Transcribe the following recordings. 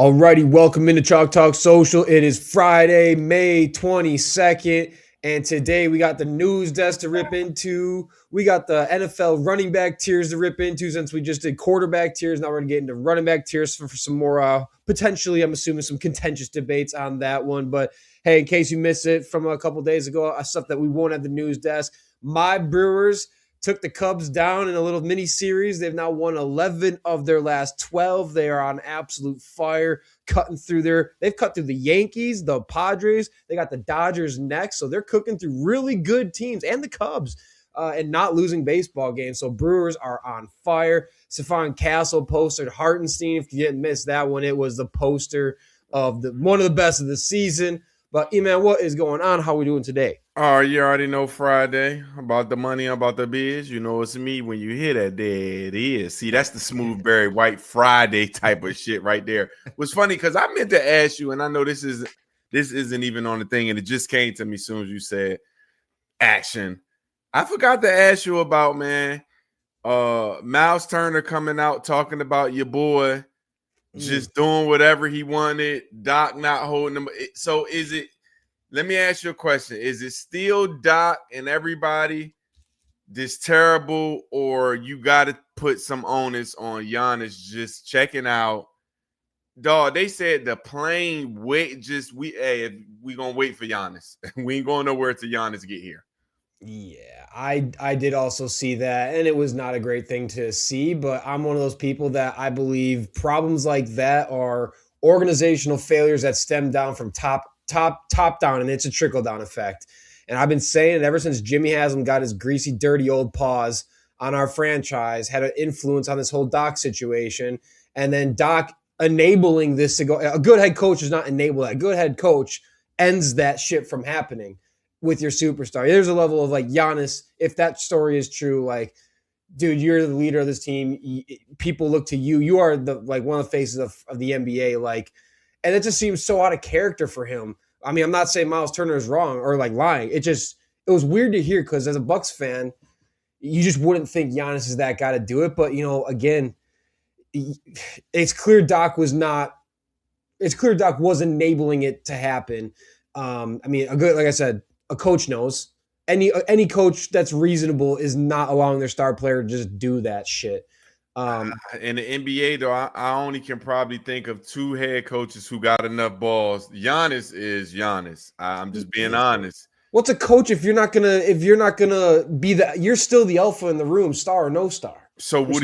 Alrighty, welcome into Chalk Talk Social. It is Friday, May 22nd, and today we got the news desk to rip into. We got the NFL running back tiers to rip into since we just did quarterback tiers. Now we're going to get into running back tiers for some more, potentially, I'm assuming, some contentious debates on that one. But hey, in case you missed it from a couple days ago, stuff that we won't have the news desk, my Brewers took the Cubs down in a little mini series. They've now won 11 of their last 12. They are on absolute fire, they've cut through the Yankees, the Padres. They got the Dodgers next. So they're cooking through really good teams and the Cubs and not losing baseball games. So Brewers are on fire. Stephon Castle posted Hartenstein. If you didn't miss that one, it was the poster of one of the best of the season. But Iman, what is going on? How are we doing today? You already know Friday about the money, about the biz. You know it's me when you hear that. There it is. See, that's the smooth Barry White Friday type of shit right there. What's funny because I meant to ask you, and I know this isn't even on the thing, and it just came to me as soon as you said action. I forgot to ask you about Miles Turner coming out talking about your boy just doing whatever he wanted, Doc not holding him. So is it? Let me ask you a question. Is it still Doc and everybody this terrible, or you got to put some onus on Giannis just checking out? Dog, they said the plane we gonna wait for Giannis. We ain't going nowhere till Giannis get here. Yeah, I did also see that, and it was not a great thing to see, but I'm one of those people that I believe problems like that are organizational failures that stem down from top down, and it's a trickle down effect. And I've been saying it ever since Jimmy Haslam got his greasy, dirty old paws on our franchise, had an influence on this whole Doc situation, and then Doc enabling this to go. A good head coach does not enable that. A good head coach ends that shit from happening with your superstar. There's a level of like Giannis, if that story is true, like, dude, you're the leader of this team. People look to you. You are the one of the faces of the NBA. Like, and it just seems so out of character for him. I mean, I'm not saying Miles Turner is wrong or like lying. It was weird to hear because as a Bucks fan, you just wouldn't think Giannis is that guy to do it. But again, it's clear Doc was enabling it to happen. I mean, like I said, a coach knows. Any coach that's reasonable is not allowing their star player to just do that shit. In the NBA, though, I only can probably think of two head coaches who got enough balls. Giannis is Giannis. I'm just being honest. What's a coach if you're not gonna be you're still the alpha in the room, star or no star? So what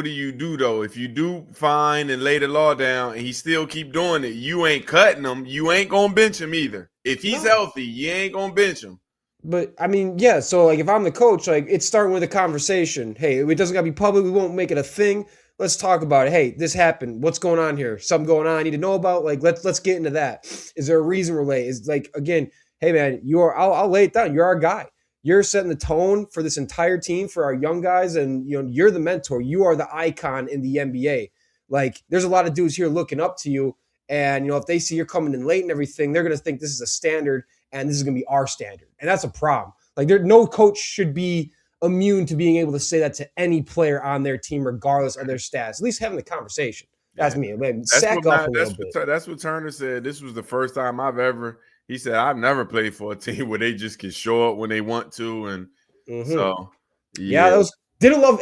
do you do though? If you do fine and lay the law down and he still keep doing it, you ain't cutting him. You ain't gonna bench him either. If he's healthy, you ain't gonna bench him. But I mean, yeah. So like, if I'm the coach, like it's starting with a conversation. Hey, it doesn't gotta be public. We won't make it a thing. Let's talk about it. Hey, this happened. What's going on here? Something going on I need to know about. Like, let's get into that. Is there a reason we're late? Is like, again, hey man, I'll lay it down. You're our guy. You're setting the tone for this entire team, for our young guys, and you're the mentor. You are the icon in the NBA. Like, there's a lot of dudes here looking up to you, and if they see you're coming in late and everything, they're gonna think this is a standard, and this is gonna be our standard, and that's a problem. Like, no coach should be immune to being able to say that to any player on their team, regardless of their stats. At least having the conversation. That's me. Man, sack up a little bit. That's what Turner said. This was the first time he said, I've never played for a team where they just can show up when they want to. And so, yeah. Didn't love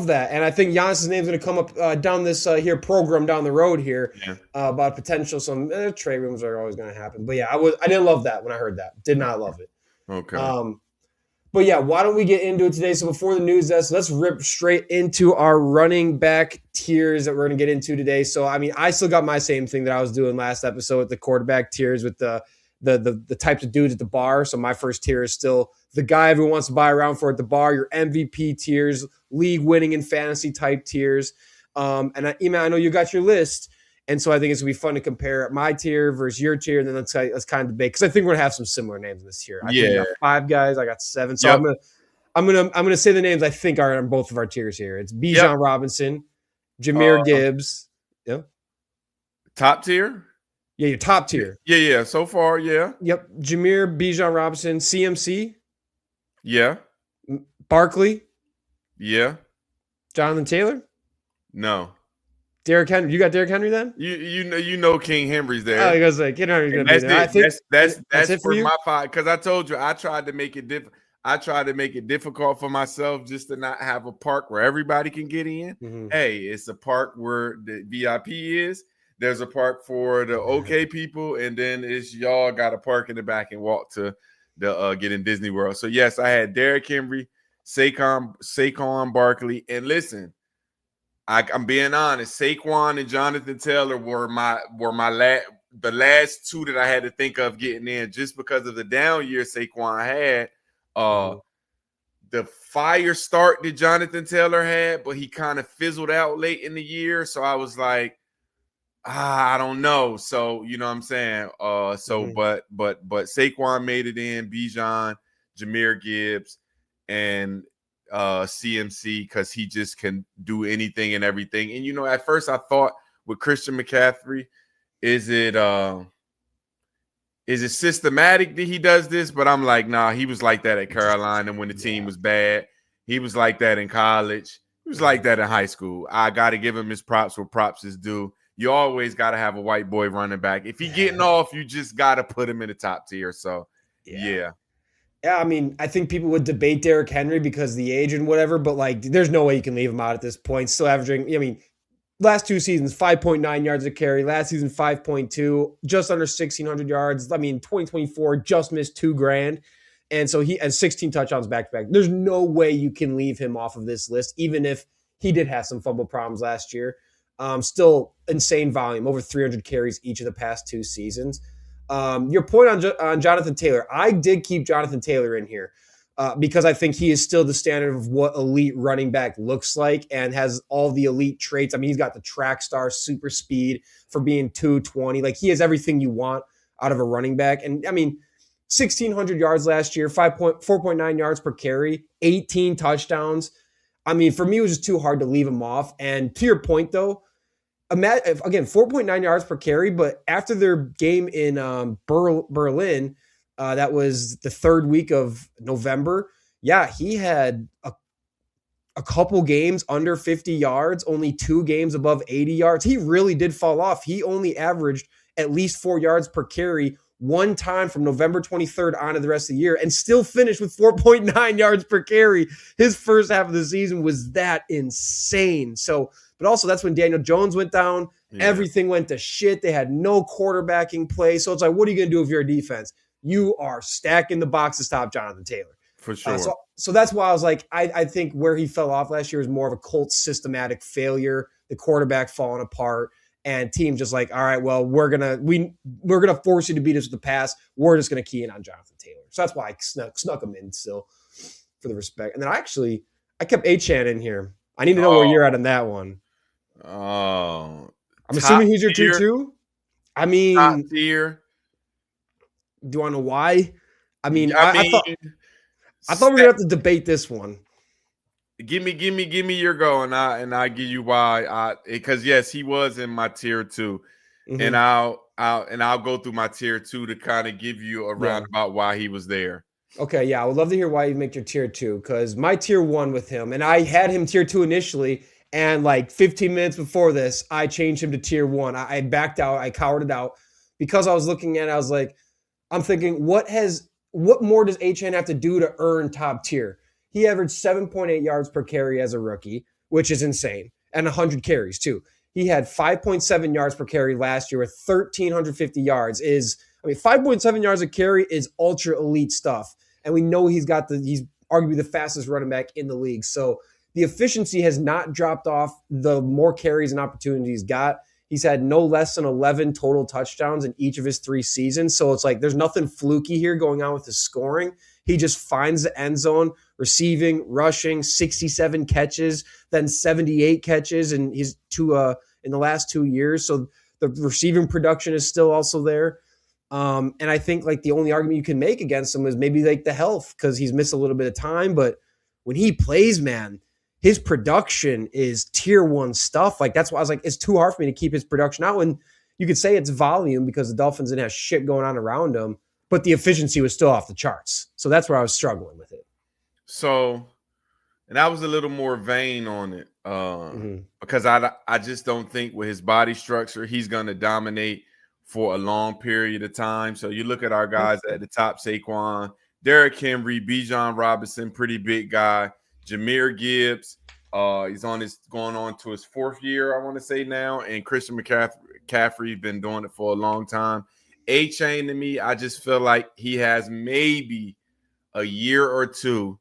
that. And I think Giannis' name's going to come up down this here program down the road here about potential. Some trade rooms are always going to happen. But yeah, I didn't love that when I heard that. Did not love it. Okay. But yeah, why don't we get into it today? So before the news desk, let's rip straight into our running back tiers that we're going to get into today. So, I mean, I still got my same thing that I was doing last episode with the quarterback tiers with the types of dudes at the bar. So my first tier is still the guy everyone wants to buy around for at the bar, your MVP tiers, league winning and fantasy type tiers. And Iman, I know you got your list. And so I think it's gonna be fun to compare my tier versus your tier, and then let's kind of debate, because I think we're gonna have some similar names in this tier. I think you got 5 guys, I got 7. So I'm gonna say the names I think are on both of our tiers here. It's Bijan Robinson, Jahmyr Gibbs. Yeah. Top tier? Yeah, your top tier. Yeah. So far, yeah. Yep. Jahmyr, Bijan Robinson, CMC. Yeah. Barkley. Yeah. Jonathan Taylor. No. Derrick Henry. You got Derrick Henry then? You know King Henry's Oh, there. I was like, King Henry's And gonna be that's there. I it. think That's it for for you. my part. Because I told you I tried to make it I tried to make it difficult for myself just to not have a park where everybody can get in. Mm-hmm. Hey, it's a park where the VIP is. There's a park for the OK people, and then it's y'all got a park in the back and walk to the get in Disney World. So yes, I had Derrick Henry, Saquon Barkley, and listen, I'm being honest. Saquon and Jonathan Taylor were the last two that I had to think of getting in just because of the down year Saquon had. The fire start that Jonathan Taylor had, but he kind of fizzled out late in the year. So I was like, I don't know. So you know what I'm saying. But Saquon made it in. Bijan, Jahmyr Gibbs, and CMC because he just can do anything and everything. And at first I thought with Christian McCaffrey, is it systematic that he does this? But I'm like, nah, he was like that at Carolina when the team was bad. He was like that in college. He was like that in high school. I got to give him his props where props is due. You always got to have a white boy running back. If he getting off, you just got to put him in the top tier. So, yeah. Yeah, I mean, I think people would debate Derrick Henry because of the age and whatever, but like, there's no way you can leave him out at this point. Still averaging, I mean, last two seasons, 5.9 yards a carry. Last season, 5.2, just under 1,600 yards. I mean, 2024 just missed $2,000. And so he has 16 touchdowns back to back. There's no way you can leave him off of this list, even if he did have some fumble problems last year. Still insane volume, over 300 carries each of the past two seasons. Your point on Jonathan Taylor, I did keep Jonathan Taylor in here because I think he is still the standard of what elite running back looks like and has all the elite traits. I mean, he's got the track star super speed for being 220. Like, he has everything you want out of a running back. And I mean, 1,600 yards last year, 4.9 yards per carry, 18 touchdowns. I mean, for me, it was just too hard to leave him off. And to your point, though, again, 4.9 yards per carry, but after their game in Berlin, that was the third week of November. Yeah, he had a couple games under 50 yards, only 2 games above 80 yards. He really did fall off. He only averaged at least 4 yards per carry one time from November 23rd on to the rest of the year and still finished with 4.9 yards per carry. His first half of the season was that insane. So, but also that's when Daniel Jones went down. Yeah. Everything went to shit. They had no quarterbacking play. So it's like, what are you going to do if you're a defense? You are stacking the box to stop Jonathan Taylor. For sure. So that's why I was like, I think where he fell off last year was more of a Colts systematic failure, the quarterback falling apart, and team just like, all right, well, we're gonna force you to beat us with the pass. We're just gonna key in on Jonathan Taylor. So that's why I snuck him in still for the respect. And then I kept Achane in here. I need to know where you're at on that one. Oh, I'm assuming he's your tier 2. I mean, top tier. Do you want to know why? I thought we were gonna have to debate this one. Give me your go, and I give you why. Because yes, he was in my tier 2, and I'll go through my tier 2 to kind of give you a roundabout why he was there. Okay, yeah, I would love to hear why you make your tier 2 because my tier 1 with him, and I had him tier 2 initially, and like 15 minutes before this, I changed him to tier 1. I backed out, I cowered it out because I was looking at it, I was like, I'm thinking, what more does Achane have to do to earn top tier? He averaged 7.8 yards per carry as a rookie, which is insane, and 100 carries too. He had 5.7 yards per carry last year with 1,350 yards. 5.7 yards a carry is ultra elite stuff, and we know he's arguably the fastest running back in the league. So the efficiency has not dropped off the more carries and opportunities he's got. He's had no less than 11 total touchdowns in each of his 3 seasons. So it's like there's nothing fluky here going on with his scoring. He just finds the end zone, receiving, rushing, 67 catches, then 78 catches in in the last 2 years. So the receiving production is still also there. And I think like the only argument you can make against him is maybe like the health because he's missed a little bit of time. But when he plays, man, his production is tier 1 stuff. Like that's why I was like, it's too hard for me to keep his production out. And you could say it's volume because the Dolphins didn't have shit going on around him, but the efficiency was still off the charts. So that's where I was struggling with it. So And I was a little more vain on it because I just don't think with his body structure, he's going to dominate for a long period of time. So you look at our guys at the top, Saquon, Derrick Henry, Bijan Robinson, pretty big guy, Jahmyr Gibbs. He's going on to his 4th year, I want to say now, and Christian McCaffrey been doing it for a long time. A-Chain to me, I just feel like he has maybe a year or two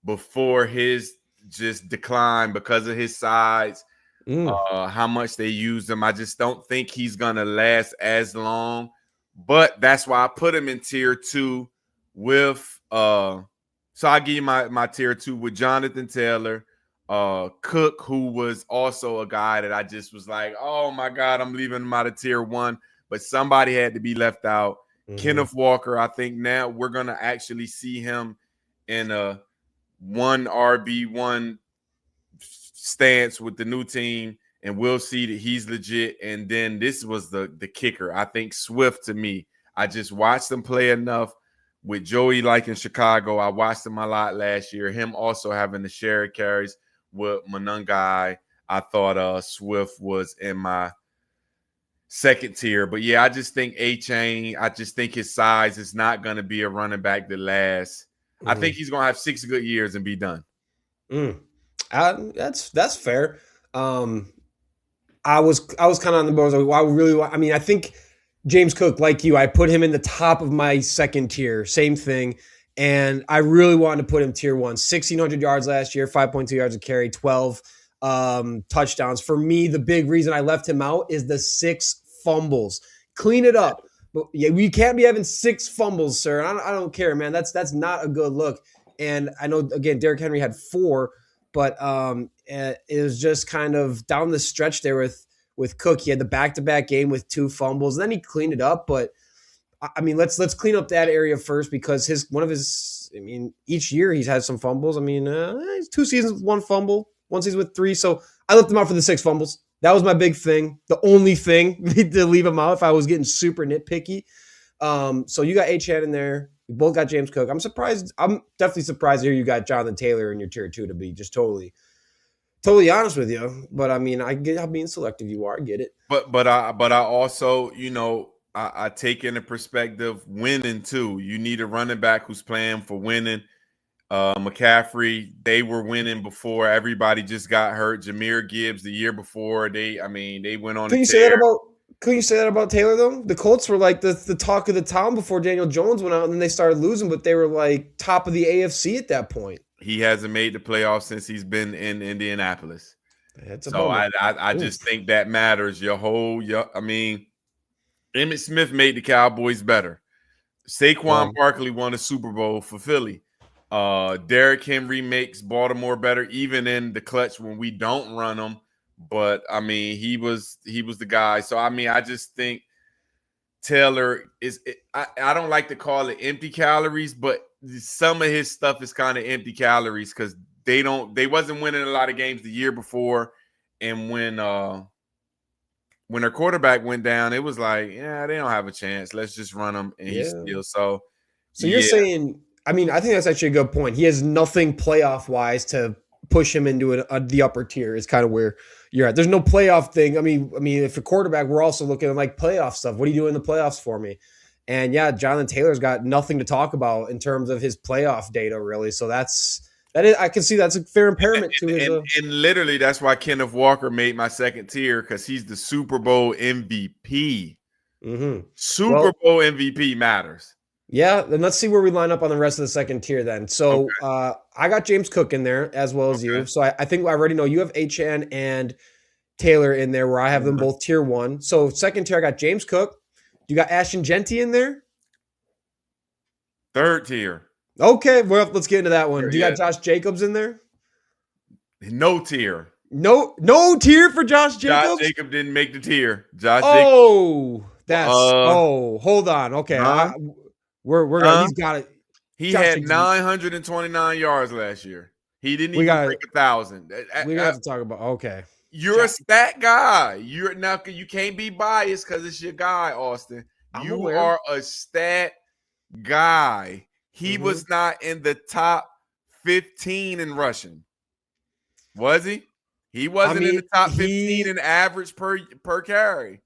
before his just decline because of his size, how much they use him. I just don't think he's gonna last as long. But that's why I put him in tier 2 with so I'll give you my tier 2 with Jonathan Taylor, Cook, who was also a guy that I just was like, oh my God, I'm leaving him out of tier 1, but somebody had to be left out. Kenneth Walker, I think now we're gonna actually see him in a 1 RB1 stance with the new team, and we'll see that he's legit. And then this was the kicker. I think Swift, to me, I just watched him play enough with Joey, like in Chicago. I watched him a lot last year. Him also having the share carries with Monangai. I thought Swift was in my 2nd tier. But yeah, I just think A-Chain, I just think his size is not going to be a running back that lasts. I think he's going to have 6 good years and be done. That's fair. I was kind of on the board. I think James Cook, like you, I put him in the top of my 2nd tier. Same thing. And I really wanted to put him tier 1. 1,600 yards last year, 5.2 yards a carry, 12 touchdowns. For me, the big reason I left him out is the 6 fumbles. Clean it up. But yeah, we can't be having 6 fumbles, sir. I don't care, man. That's not a good look. And I know, again, Derrick Henry had 4, but it was just kind of down the stretch there with Cook. He had the back-to-back game with 2 fumbles. Then he cleaned it up, but I mean, let's clean up that area first, because each year he's had some fumbles. I mean, he's 2 seasons with 1 fumble, 1 season with 3. So I left him out for the 6 fumbles. That was my big thing. The only thing to leave him out if I was getting super nitpicky. So you got A-Chan in there. You both got James Cook. I'm surprised. I'm definitely surprised to hear you got Jonathan Taylor in your tier 2, to be just totally honest with you. But I mean, I get how being selective you are. I get it. But I also, I take into perspective winning too. You need a running back who's playing for winning. McCaffrey, they were winning before everybody just got hurt. Jahmyr Gibbs the year before, they went on. Can you say that about Taylor though? The Colts were like the talk of the town before Daniel Jones went out, and then they started losing, but they were like top of the AFC at that point. He hasn't made the playoffs since he's been in Indianapolis. So I just think that matters. Emmitt Smith made the Cowboys better. Saquon Barkley won a Super Bowl for Philly. Derrick Henry makes Baltimore better, even in the clutch when we don't run them. But I mean, he was the guy. So I mean, I just think Taylor is. I don't like to call it empty calories, but some of his stuff is kind of empty calories because they wasn't winning a lot of games the year before, and when their quarterback went down, it was like, yeah, they don't have a chance. Let's just run them, and he's still so. You're saying, I mean, I think that's actually a good point. He has nothing playoff wise to push him into the upper tier. Is kind of where you're at. There's no playoff thing. I mean, if a quarterback, we're also looking at like playoff stuff. What are you doing in the playoffs for me? And yeah, Jonathan Taylor's got nothing to talk about in terms of his playoff data, really. So I can see that's a fair impairment to his. And literally, that's why Kenneth Walker made my 2nd tier, because he's the Super Bowl MVP. Super Bowl MVP matters. Yeah, then let's see where we line up on the rest of the 2nd tier then. So I got James Cook in there as well as you. So I think I already know you have H-N and Taylor in there, where I have them both tier 1. So 2nd tier, I got James Cook. You got Ashton Genty in there? 3rd tier. Okay, well, let's get into that one. Do you got Josh Jacobs in there? No tier. No tier for Josh Jacobs? Josh Jacobs didn't make the tier. Hold on. Okay. We're gonna, he's got it. He had 929 yards last year. He didn't even break 1,000. We got to talk about. Okay, you're a stat guy. You can't be biased because it's your guy, Austin. You are a stat guy. He was not in the top 15 in rushing. Was he? He I wasn't in mean, the top 15 in average per carry.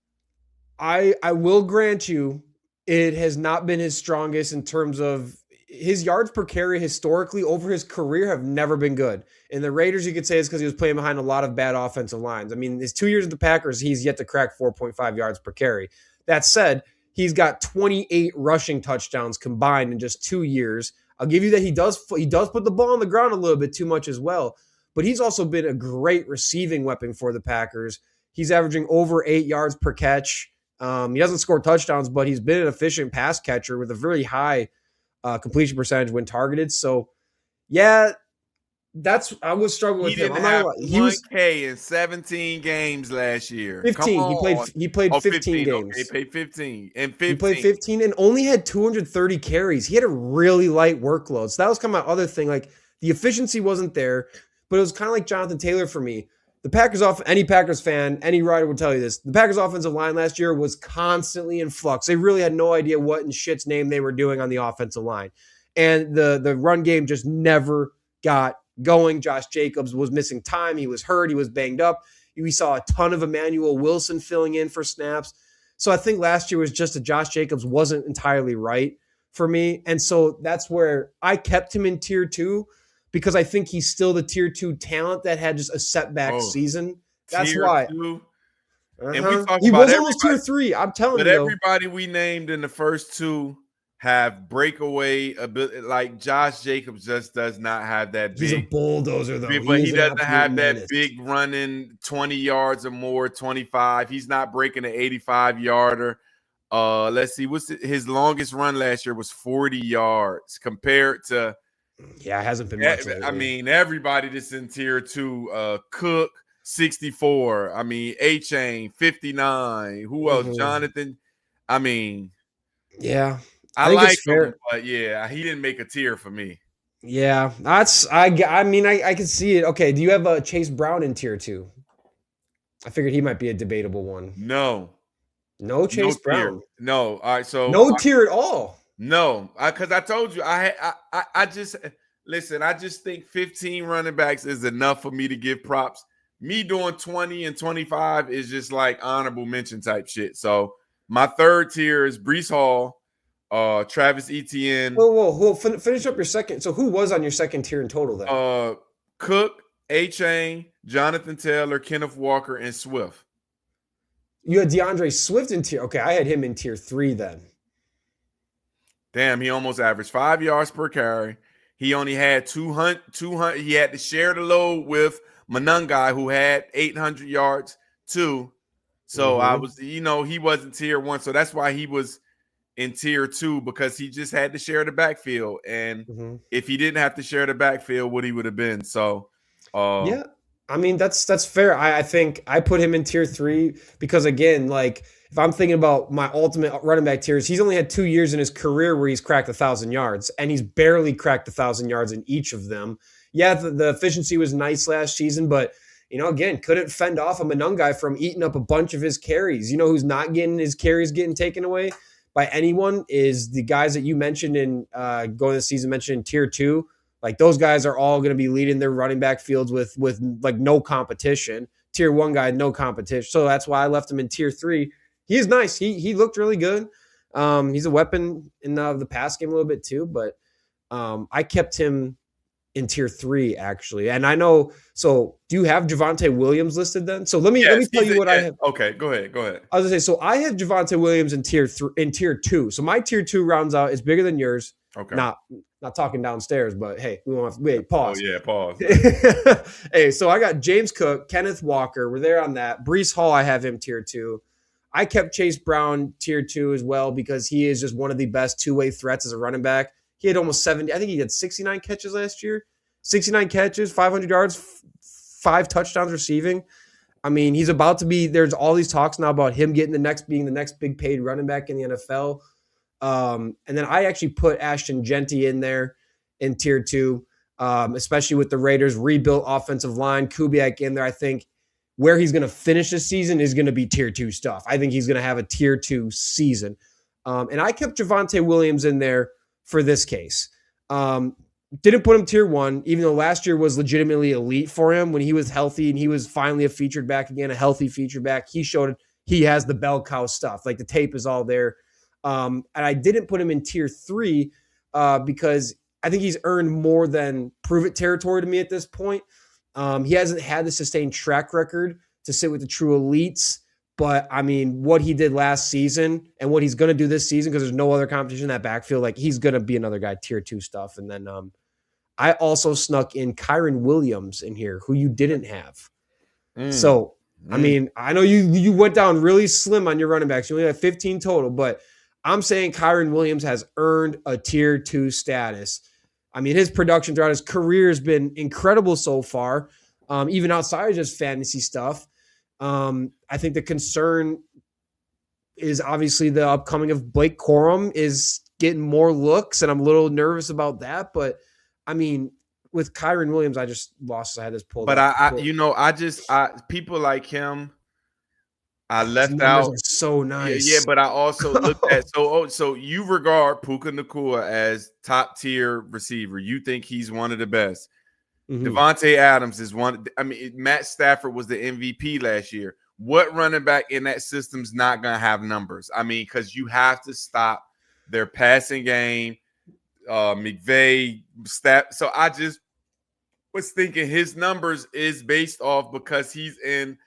I will grant you, it has not been his strongest in terms of his yards per carry historically over his career have never been good. And the Raiders, you could say, is because he was playing behind a lot of bad offensive lines. I mean, his 2 years with the Packers, he's yet to crack 4.5 yards per carry. That said, he's got 28 rushing touchdowns combined in just 2 years. I'll give you that he does put the ball on the ground a little bit too much as well, but he's also been a great receiving weapon for the Packers. He's averaging over 8 yards per catch. He doesn't score touchdowns, but he's been an efficient pass catcher with a very high completion percentage when targeted. So, yeah, I was struggling with He him. didn't I'm not have gonna lie. He was 1K in 17 games last year. Come 15. on. He played Oh, 15 15. games. Okay, played 15. And He played 15. 15 and only had 230 carries. He had a really light workload. So that was kind of my other thing. Like the efficiency wasn't there, but it was kind of like Jonathan Taylor for me. The Packers any Packers fan, any writer would tell you this. The Packers offensive line last year was constantly in flux. They really had no idea what in shit's name they were doing on the offensive line. And the run game just never got going. Josh Jacobs was missing time. He was hurt. He was banged up. We saw a ton of Emmanuel Wilson filling in for snaps. So I think last year was just that Josh Jacobs wasn't entirely right for me. And so that's where I kept him in tier 2 because I think he's still the tier 2 talent that had just a setback season. That's tier why. 2. And we talk he about was almost tier 3. I'm telling you. But everybody we named in the first 2 have breakaway ability. Like Josh Jacobs just does not have that big. He's a bulldozer, though. But he doesn't have that big running 20 yards or more, 25. He's not breaking an 85-yarder. Let's see. His longest run last year was 40 yards compared to. Yeah, it hasn't been much. I mean, everybody that's in tier 2, Cook, 64. I mean, A-Chain, 59. Who else? Jonathan. I mean. Yeah. I like him, but yeah, he didn't make a tier for me. Yeah, I mean, I can see it. Okay, do you have Chase Brown in tier 2? I figured he might be a debatable one. No Chase Brown. No. All right, so no tier at all. No, because I told you I just listen. I just think 15 running backs is enough for me to give props. Me doing 20 and 25 is just like honorable mention type shit. So my third tier is Breece Hall. Travis Etienne. Whoa. Finish up your second. So who was on your second tier in total then? Cook, A-Chain, Jonathan Taylor, Kenneth Walker, and Swift. You had DeAndre Swift in tier. Okay, I had him in tier 3 then. Damn, he almost averaged 5 yards per carry. He only had 200. He had to share the load with Monangai, who had 800 yards too. So I was, he wasn't tier 1. So that's why he was in tier 2, because he just had to share the backfield. And if he didn't have to share the backfield, what he would have been. So yeah, I mean, that's fair. I think I put him in tier 3 because, again, like if I'm thinking about my ultimate running back tiers, he's only had 2 years in his career where he's cracked 1,000 yards, and he's barely cracked 1,000 yards in each of them. Yeah, the efficiency was nice last season, but again, couldn't fend off a Monangai from eating up a bunch of his carries. Who's not getting his carries getting taken away by anyone is the guys that you mentioned in going this season, mentioned in tier 2. Like those guys are all going to be leading their running back fields with like no competition. Tier 1 guy, no competition. So that's why I left him in tier 3. He is nice. He looked really good. He's a weapon in the pass game a little bit too, but I kept him in tier 3 actually. And I know. So do you have Javonte Williams listed then? So let me tell you what I have. Okay, go ahead. I was gonna say, so I have Javonte Williams in tier 2. So my tier 2 rounds out is bigger than yours. Okay. Not talking downstairs, but hey, we won't have to wait. Pause. Oh yeah, pause. Hey, so I got James Cook, Kenneth Walker. We're there on that. Breece Hall, I have him tier 2. I kept Chase Brown tier 2 as well because he is just one of the best two-way threats as a running back. He had almost 70. I think he had 69 catches last year. 69 catches, 500 yards, 5 touchdowns receiving. I mean, he's about to be. There's all these talks now about him being the next big paid running back in the NFL. And then I actually put Ashton Genty in there in tier 2, especially with the Raiders' rebuilt offensive line. Kubiak in there. I think where he's going to finish this season is going to be tier 2 stuff. I think he's going to have a tier 2 season. And I kept Javonte Williams in there for this case. Didn't put him tier 1, even though last year was legitimately elite for him when he was healthy and he was finally a featured back again, a healthy featured back. He showed he has the bell cow stuff. Like the tape is all there. And I didn't put him in tier 3 because I think he's earned more than prove it territory to me at this point. He hasn't had the sustained track record to sit with the true elites. But I mean, what he did last season and what he's going to do this season, because there's no other competition in that backfield, like he's going to be another guy tier 2 stuff. And then I also snuck in Kyron Williams in here, who you didn't have. So, I mean, I know you went down really slim on your running backs. You only had 15 total, but I'm saying Kyron Williams has earned a tier 2 status. I mean, his production throughout his career has been incredible so far, even outside of just fantasy stuff. I think the concern is obviously the upcoming of Blake Corum is getting more looks, and I'm a little nervous about that. But I mean, with Kyron Williams, I just lost. I had this pulled But up. people like him, I His left numbers out. are so Yeah, nice. but I also looked at so you regard Puka Nacua as top tier receiver. You think he's one of the best. Devontae Adams is one. I mean, Matt Stafford was the MVP last year. What running back in that system's not gonna have numbers? I mean, because you have to stop their passing game. McVay stat. So I just was thinking his numbers is based off because he's in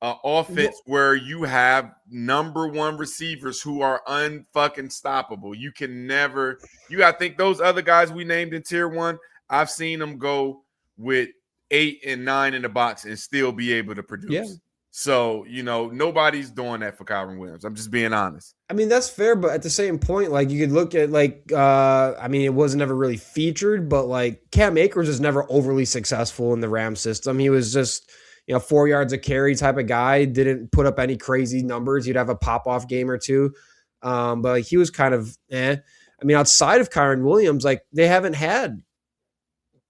offense where you have number one receivers who are unfucking stoppable. You can never. You got to think those other guys we named in tier 1. I've seen them go with 8 and 9 in the box and still be able to produce. Yeah. So, nobody's doing that for Kyron Williams. I'm just being honest. I mean, that's fair, but at the same point, like you could look at I mean, it wasn't ever really featured, but like Cam Akers was never overly successful in the Ram system. He was just, 4 yards a carry type of guy, didn't put up any crazy numbers. He'd have a pop-off game or two. But like, he was kind of I mean, outside of Kyron Williams, like they haven't had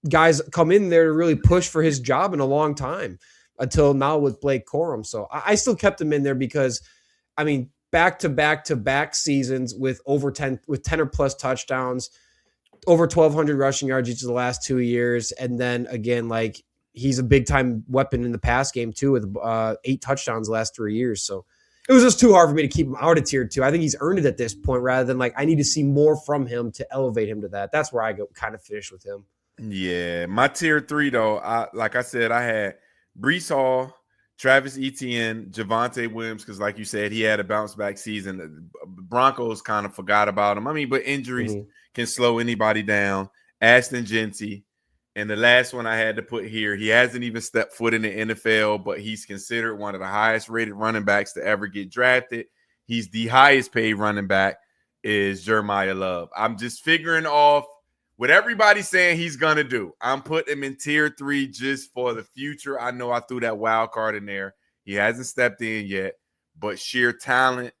guys come in there to really push for his job in a long time until now with Blake Corum. So I still kept him in there because, I mean, back to back seasons with over 10 or plus touchdowns, over 1,200 rushing yards each of the last 2 years, and then again, like he's a big time weapon in the pass game too with 8 touchdowns the last 3 years. So it was just too hard for me to keep him out of tier 2. I think he's earned it at this point rather than like I need to see more from him to elevate him to that. That's where I go kind of finish with him. Yeah, my tier 3 though, like I said, I had Breece Hall, Travis Etienne, Javonte Williams, because like you said, he had a bounce back season. The Broncos kind of forgot about him. I mean, but injuries can slow anybody down. Ashton Genty. And the last one I had to put here, he hasn't even stepped foot in the NFL, but he's considered one of the highest rated running backs to ever get drafted. He's the highest paid running back is Jeremiah Love. I'm just figuring off what everybody's saying he's going to do. I'm putting him in tier 3 just for the future. I know I threw that wild card in there. He hasn't stepped in yet, but sheer talent,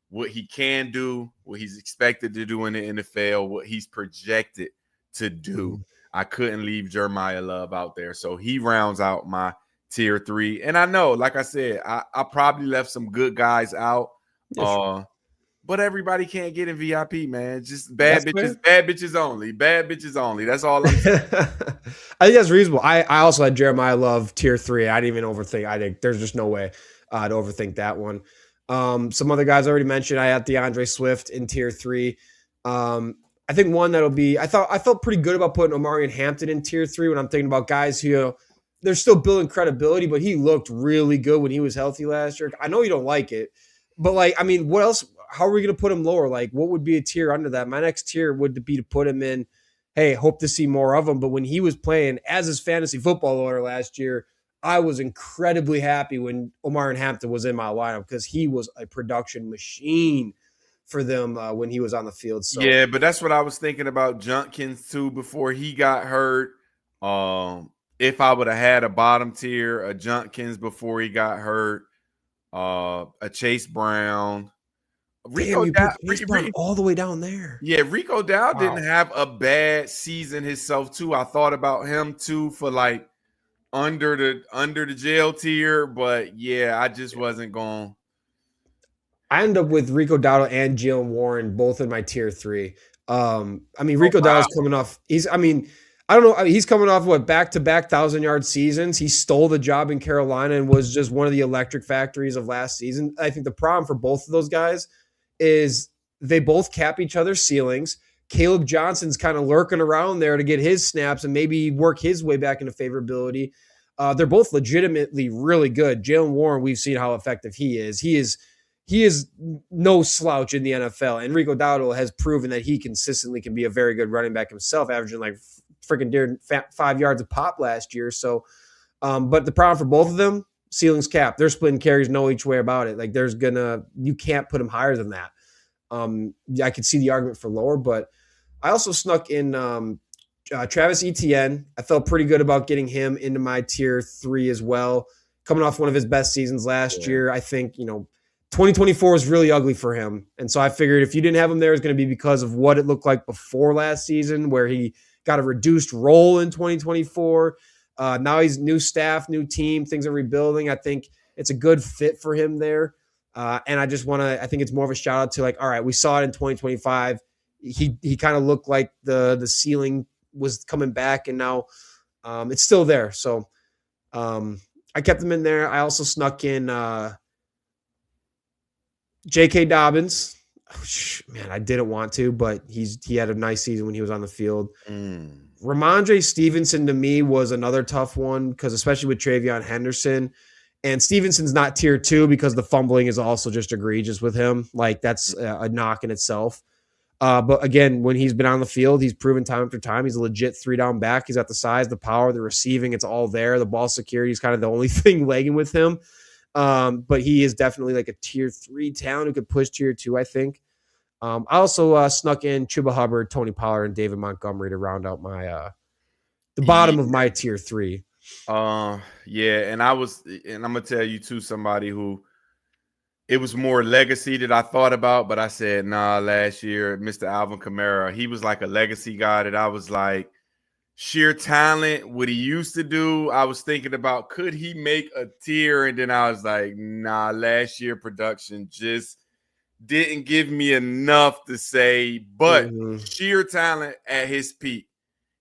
what he can do, what he's expected to do in the NFL, what he's projected to do. I couldn't leave Jeremiah Love out there. So he rounds out my tier 3. And I know, like I said, I probably left some good guys out. But everybody can't get in VIP, man. Just bad bitches only. Bad bitches only. That's all I'm saying. I think that's reasonable. I also had Jeremiah Love tier 3. I didn't even overthink. I think there's just no way to overthink that one. Some other guys I already mentioned. I had DeAndre Swift in tier 3. I think one that'll be. I felt pretty good about putting Omarion Hampton in tier 3 when I'm thinking about guys who they're still building credibility, but he looked really good when he was healthy last year. I know you don't like it, but like, I mean, what else? How are we going to put him lower? Like, what would be a tier under that? My next tier would be to put him in. Hey, hope to see more of him. But when he was playing as his fantasy football owner last year, I was incredibly happy when Omarion Hampton was in my lineup because he was a production machine for them when he was on the field. So yeah, but that's what I was thinking about Junkins too before he got hurt. If I would have had a bottom tier, a Junkins before he got hurt, a Chase Brown. Rico Brown all the way down there. Yeah, Rico Dow didn't have a bad season himself too. I thought about him too for like under the jail tier, but yeah, I just wasn't going. I end up with Rico Dowdle and Jalen Warren both in my tier 3. I mean, Oh Rico wow. Dowdle's coming off. I don't know. I mean, he's coming off what back-to-back 1,000-yard seasons. He stole the job in Carolina and was just one of the electric factories of last season. I think the problem for both of those guys is they both cap each other's ceilings. Caleb Johnson's kind of lurking around there to get his snaps and maybe work his way back into favorability. They're both legitimately really good. Jaylen Warren, we've seen how effective he is. He is no slouch in the NFL. And Rico Dowdle has proven that he consistently can be a very good running back himself, averaging like freaking 5 yards a pop last year. So, but the problem for both of them, ceilings cap. They're splitting carries no each way about it. Like you can't put them higher than that. I could see the argument for lower, but I also snuck in Travis Etienne. I felt pretty good about getting him into my tier 3 as well. Coming off one of his best seasons last year, I think 2024 was really ugly for him, and so I figured if you didn't have him there, it's going to be because of what it looked like before last season, where he got a reduced role in 2024. Now he's new staff, new team, things are rebuilding. I think it's a good fit for him there. And I think it's more of a shout out to like, all right, we saw it in 2025. He kind of looked like the ceiling was coming back, and now it's still there. So I kept him in there. I also snuck in J.K. Dobbins. Man, I didn't want to, but he had a nice season when he was on the field. Ramondre Stevenson to me was another tough one because especially with Travion Henderson. And Stevenson's not tier 2 because the fumbling is also just egregious with him. Like that's a knock in itself. But again, when he's been on the field, he's proven time after time. He's a legit 3-down back. He's got the size, the power, the receiving. It's all there. The ball security is kind of the only thing lagging with him. But he is definitely like a tier 3 talent who could push tier 2, I think. I also snuck in Chuba Hubbard, Tony Pollard, and David Montgomery to round out my the bottom of my tier 3. Yeah, and I'm gonna tell you too, somebody who it was more legacy that I thought about, but I said, nah, last year, Mr. Alvin Kamara, he was like a legacy guy that I was like, sheer talent, what he used to do. I was thinking about, could he make a tier? And then I was like, nah, last year production just didn't give me enough to say, but sheer talent at his peak,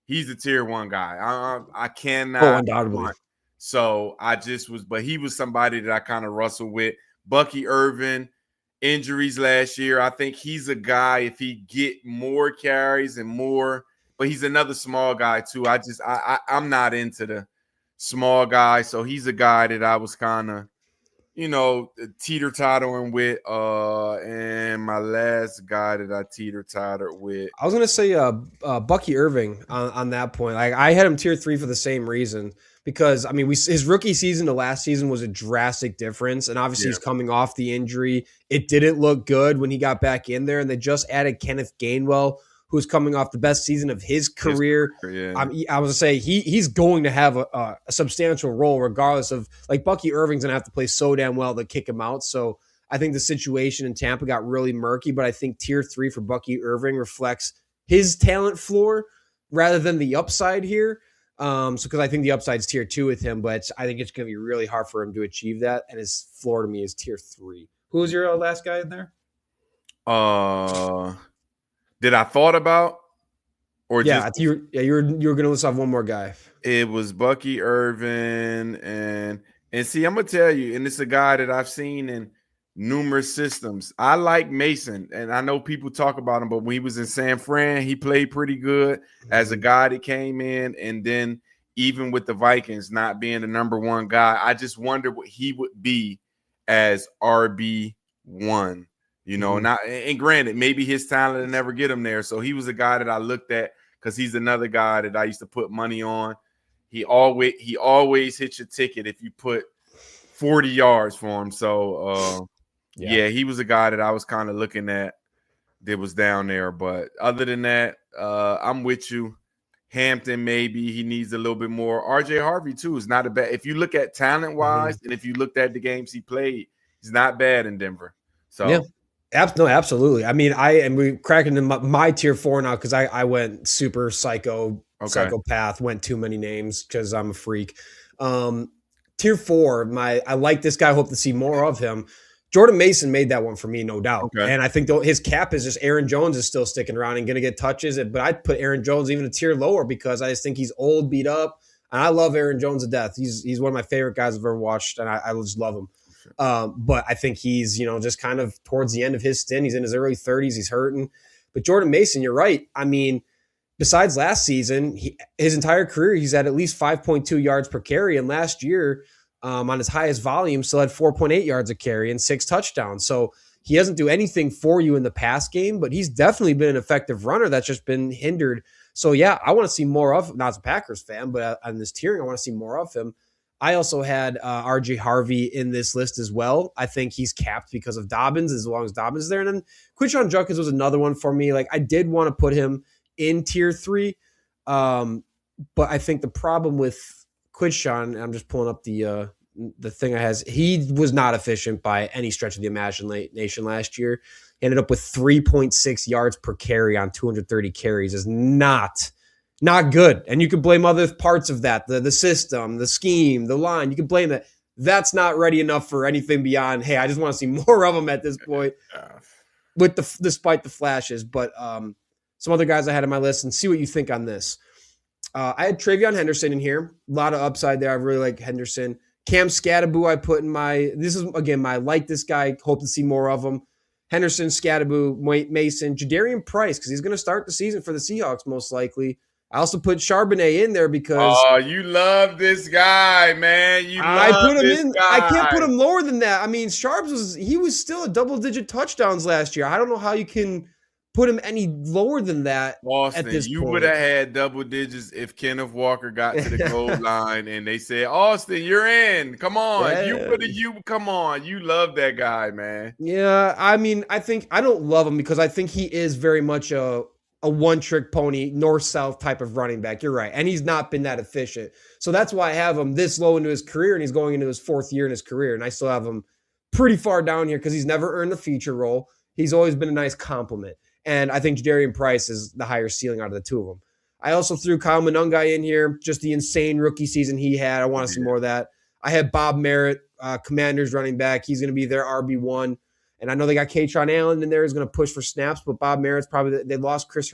he's a tier 1 guy. I cannot. Oh, undoubtedly. So I just was, but he was somebody that I kind of wrestled with. Bucky Irvin, injuries last year. I think he's a guy, if he get more carries and more, but he's another small guy too. I'm not into the small guy. So he's a guy that I was kind of, teeter-tottering with. And my last guy that I teeter-tottered with. I was going to say Bucky Irving on that point. Like I had him tier 3 for the same reason. Because, I mean, his rookie season to last season was a drastic difference. And obviously he's coming off the injury. It didn't look good when he got back in there. And they just added Kenneth Gainwell, who's coming off the best season of his career. I was going to say he's going to have a substantial role regardless of, like, Bucky Irving's going to have to play so damn well to kick him out. So I think the situation in Tampa got really murky. But I think tier 3 for Bucky Irving reflects his talent floor rather than the upside here. Because I think the upside's tier 2 with him, but I think it's going to be really hard for him to achieve that. And his floor to me is tier 3. Who was your last guy in there? Did I thought about? Or you were going to list off one more guy. It was Bucky Irvin and see, I'm gonna tell you, and it's a guy that I've seen in numerous systems. I like Mason, and I know people talk about him, but when he was in San Fran, he played pretty good as a guy that came in, and then even with the Vikings not being the number 1 guy, I just wonder what he would be as RB1. Not, and granted, maybe his talent will never get him there. So he was a guy that I looked at because he's another guy that I used to put money on. He always hits your ticket if you put 40 yards for him. So yeah, he was a guy that I was kind of looking at that was down there. But other than that, I'm with you. Hampton, maybe he needs a little bit more. RJ Harvey, too, is not a bad. If you look at talent-wise and if you looked at the games he played, he's not bad in Denver. So yeah. No, absolutely. I mean, we're cracking in my tier 4 now because I went super psychopath, went too many names because I'm a freak. Tier 4, I like this guy. Hope to see more of him. Jordan Mason made that one for me, no doubt. Okay. And I think his cap is just Aaron Jones is still sticking around and going to get touches. But I'd put Aaron Jones even a tier lower because I just think he's old, beat up. And I love Aaron Jones to death. He's one of my favorite guys I've ever watched, and I just love him. But I think he's, just kind of towards the end of his stint. He's in his early 30s. He's hurting. But Jordan Mason, you're right. I mean, besides last season, his entire career, he's at least 5.2 yards per carry. And last year, on his highest volume, still had 4.8 yards a carry and 6 touchdowns. So he doesn't do anything for you in the pass game, but he's definitely been an effective runner that's just been hindered. So, yeah, I want to see more of him. Not as a Packers fan, but on this tiering, I want to see more of him. I also had RJ Harvey in this list as well. I think he's capped because of Dobbins, as long as Dobbins is there. And then Quinshon Judkins was another one for me. Like, I did want to put him in tier 3. But I think the problem with Quinshon, I'm just pulling up the thing I has, he was not efficient by any stretch of the imagination last year. He ended up with 3.6 yards per carry on 230 carries. Is not good. And you can blame other parts of that, the system, the scheme, the line. You can blame that. That's not ready enough for anything beyond, hey, I just want to see more of them at this point, despite the flashes. But some other guys I had on my list, and see what you think on this. I had Travion Henderson in here. A lot of upside there. I really like Henderson. Cam Scattaboo, I put in this is, again, my like this guy, hope to see more of him. Henderson, Scattaboo, Mason, Jadarian Price, because he's going to start the season for the Seahawks most likely. I also put Charbonnet in there because you love this guy, man. I put him in. Guy. I can't put him lower than that. I mean, Sharps was still a double-digit touchdowns last year. I don't know how you can put him any lower than that. Austin, at this you point. would have had double digits if Kenneth Walker got to the goal line and they said, "Austin, you're in. Come on, come on. You love that guy, man." Yeah, I mean, I don't love him because I think he is very much a one-trick pony, north-south type of running back. You're right, and he's not been that efficient. So that's why I have him this low into his career, and he's going into his 4th year in his career, and I still have him pretty far down here because he's never earned the feature role. He's always been a nice compliment. And I think Jadarian Price is the higher ceiling out of the two of them. I also threw Kyle Monangai in here, just the insane rookie season he had. I want to see more of that. I had Bob Merritt, Commanders running back. He's going to be their RB1. And I know they got Kaytron Allen in there who's going to push for snaps, but Bob Merritt's probably they lost Chris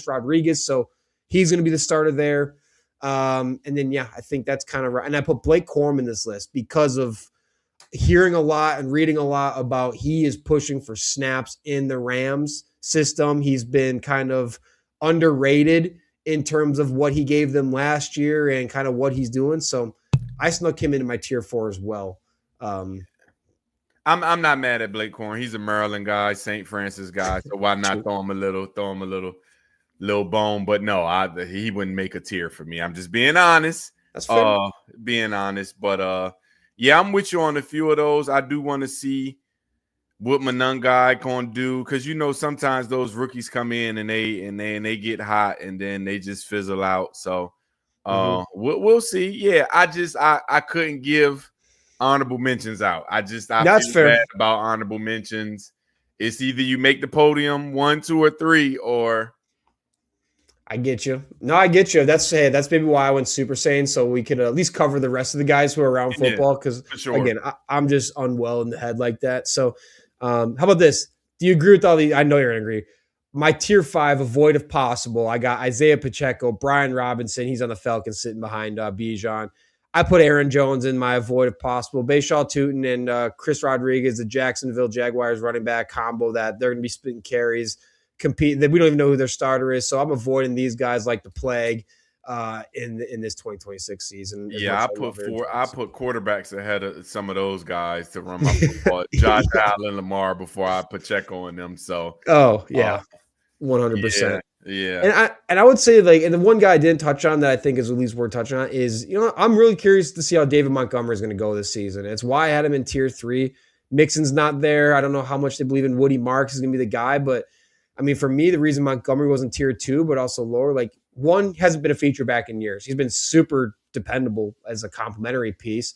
Rodriguez, so he's going to be the starter there. And then, I think that's kind of right. And I put Blake Corum in this list because of hearing a lot and reading a lot about he is pushing for snaps in the Rams system. He's been kind of underrated in terms of what he gave them last year and kind of what he's doing. So I snuck him into my tier 4 as well. I'm not mad at Blake Corum. He's a Maryland guy, St. Francis guy. So why not throw him a little bone? But no, he wouldn't make a tier for me. I'm just being honest. That's fair. Being honest. But I'm with you on a few of those. I do want to see what Monangai gonna do, because sometimes those rookies come in and they get hot and then they just fizzle out. So we'll see. Yeah, I couldn't give honorable mentions out. That's feel fair. Bad about honorable mentions. It's either you make the podium 1, 2, or 3, or I get you. No, I get you. That's maybe why I went Super Saiyan, so we could at least cover the rest of the guys who are around football. Because again, I'm just unwell in the head like that. So. How about this? Do you agree with all these? I know you're going to agree. My tier 5, avoid if possible. I got Isaiah Pacheco, Brian Robinson. He's on the Falcons sitting behind Bijan. I put Aaron Jones in my avoid if possible. Bayshaw Tootin and Chris Rodriguez, the Jacksonville Jaguars running back combo, that they're going to be splitting carries, compete. We don't even know who their starter is. So I'm avoiding these guys like the plague in this 2026 season. Yeah, I put quarterbacks ahead of some of those guys to run my football. Josh Allen, Lamar before I put Pacheco on them. So 100%. Yeah. And I would say, like, and the one guy I didn't touch on that I think is at least worth touching on is, I'm really curious to see how David Montgomery is going to go this season. It's why I had him in tier 3. Mixon's not there. I don't know how much they believe in Woody Marks is going to be the guy, but I mean, for me, the reason Montgomery wasn't tier 2, but also lower, like, one, hasn't been a feature back in years. He's been super dependable as a complementary piece,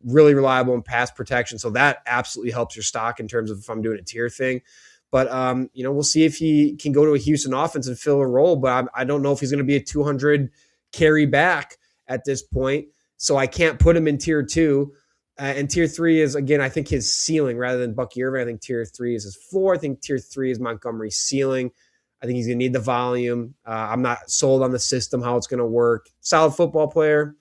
really reliable in pass protection. So that absolutely helps your stock in terms of if I'm doing a tier thing. But, we'll see if he can go to a Houston offense and fill a role. But I don't know if he's going to be a 200 carry back at this point. So I can't put him in tier 2. And tier 3 is, again, I think his ceiling rather than Bucky Irving. I think tier 3 is his floor. I think tier 3 is Montgomery's ceiling. I think he's going to need the volume. I'm not sold on the system, how it's going to work. Solid football player,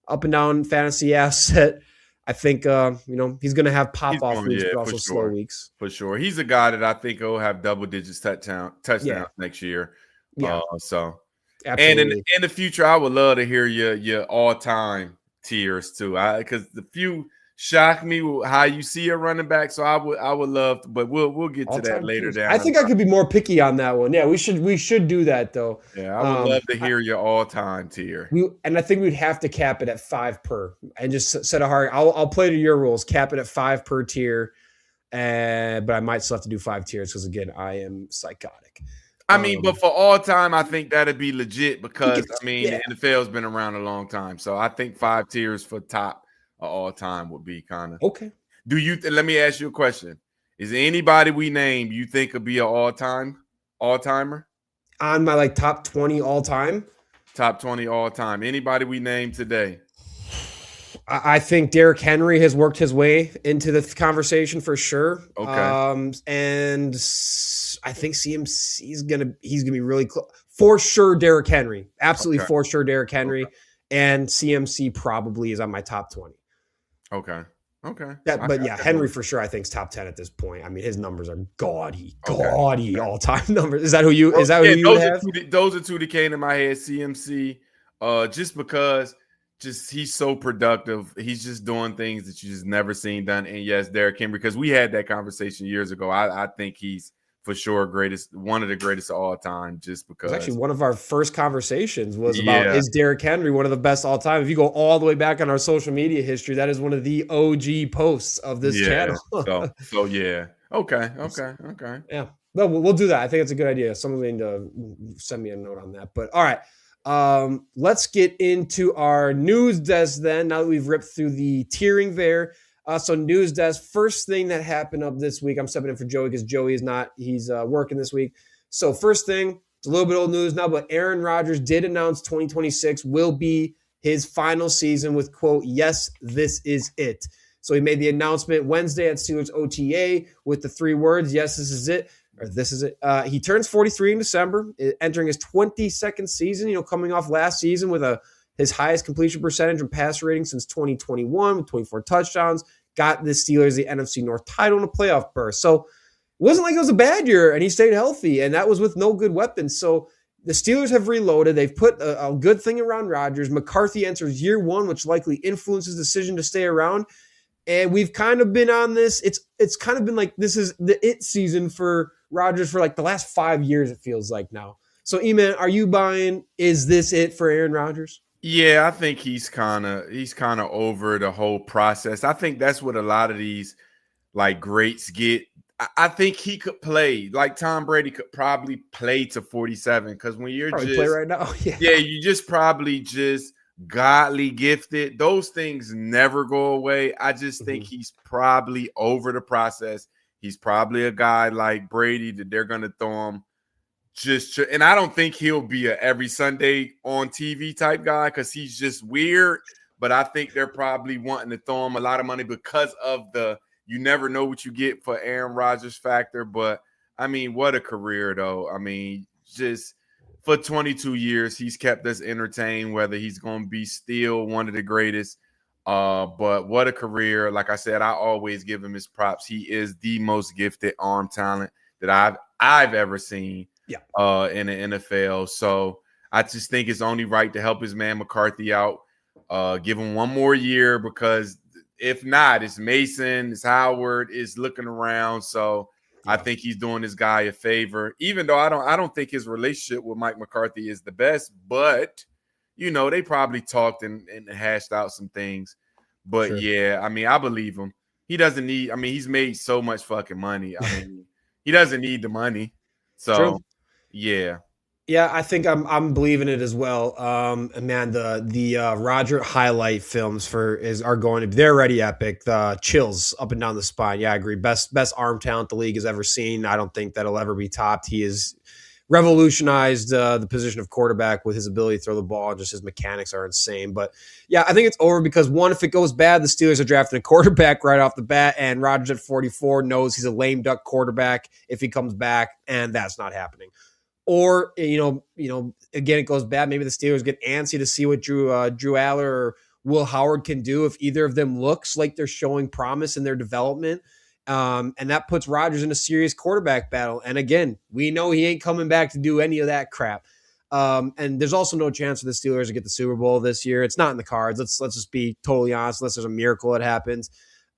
up and down fantasy asset. I think he's going to have pop-off weeks, but also slow weeks. For sure. He's a guy that I think will have double digits touchdowns next year. Yeah. So absolutely. And in the future, I would love to hear your all-time tiers too. Because the few shock me how you see a running back. So I would love to, but we'll get to that later down. I think I could be more picky on that one. Yeah, we should do that though. Yeah, I would love to hear your all-time tier. And I think we'd have to cap it at 5 per and just set a hard. I'll play to your rules, cap it at 5 per tier. But I might still have to do 5 tiers because again, I am psychotic. I mean, but for all time, I think that'd be legit because the NFL's been around a long time. So I think 5 tiers for top of all time would be kind of okay. Let me ask you a question. Is there anybody we name you think could be an all-timer? On my top 20 all time? Top 20 all time. Anybody we name today? I think Derrick Henry has worked his way into the conversation for sure. Okay. And I think CMC is gonna be really close. For sure, Derrick Henry. Absolutely for sure, Derrick Henry. Okay. And CMC probably is on my top 20. Okay. Henry for sure I think is top 10 at this point. I mean, his numbers are gaudy all-time numbers. Is that who you would have? Those are two that came to my head, CMC. Just because he's so productive. He's just doing things that you just never seen done. And yes, Derrick Henry, because we had that conversation years ago. I think he's for sure one of the greatest of all time, just because. Actually, one of our first conversations was about is Derrick Henry one of the best all time? If you go all the way back on our social media history, that is one of the OG posts of this channel. so yeah. Okay. Yeah. No, we'll do that. I think it's a good idea. Someone need to send me a note on that. But all right. Let's get into our news desk then. Now that we've ripped through the tiering there. So news desk, first thing that happened up this week, I'm stepping in for Joey because Joey is not, he's working this week. So first thing, it's a little bit old news now, but Aaron Rodgers did announce 2026 will be his final season with, quote, "Yes, this is it." So he made the announcement Wednesday at Steelers OTA with the 3 words, "Yes, this is it," or "This is it." He turns 43 in December, entering his 22nd season, coming off last season with his highest completion percentage and pass rating since 2021 with 24 touchdowns, got the Steelers the NFC North title in a playoff berth. So it wasn't like it was a bad year, and he stayed healthy, and that was with no good weapons. So the Steelers have reloaded. They've put a good thing around Rodgers. McCarthy enters year 1, which likely influences his decision to stay around. And we've kind of been on this. It's kind of been like this is the it season for Rodgers for the last 5 years, it feels like now. So, Iman, are you buying, is this it for Aaron Rodgers? Yeah, I think he's kind of over the whole process. I think that's what a lot of these greats get. I think he could play like Tom Brady could probably play to 47 because when you're probably play right now, you just probably just godly gifted. Those things never go away. I just think he's probably over the process. He's probably a guy like Brady that they're gonna throw him. And I don't think he'll be a every Sunday on TV type guy because he's just weird. But I think they're probably wanting to throw him a lot of money because of the you never know what you get for Aaron Rodgers factor. But I mean, what a career though. I mean, just for 22 years, he's kept us entertained, whether he's going to be still one of the greatest. But what a career. Like I said, I always give him his props. He is the most gifted arm talent that I've ever seen. In the NFL. So I just think it's only right to help his man McCarthy out, give him one more year because if not, it's Mason, it's Howard, it's looking around. So I think he's doing this guy a favor, even though I don't think his relationship with Mike McCarthy is the best, but they probably talked and hashed out some things. But I mean, I believe him. He doesn't need, I mean, he's made so much fucking money. I mean, he doesn't need the money. So yeah, I think I'm believing it as well. Man, the Roger highlight films are going to be, they're already epic. The chills up and down the spine. Yeah, I agree. Best arm talent the league has ever seen. I don't think that'll ever be topped. He is revolutionized the position of quarterback with his ability to throw the ball, and just his mechanics are insane. But yeah, I think it's over because one, if it goes bad, the Steelers are drafting a quarterback right off the bat, and Rodgers at 44 knows he's a lame duck quarterback if he comes back, and that's not happening. Or again, it goes bad. Maybe the Steelers get antsy to see what Drew Aller or Will Howard can do if either of them looks like they're showing promise in their development. And that puts Rodgers in a serious quarterback battle. And again, we know he ain't coming back to do any of that crap. And there's also no chance for the Steelers to get the Super Bowl this year. It's not in the cards. Let's just be totally honest, unless there's a miracle that happens.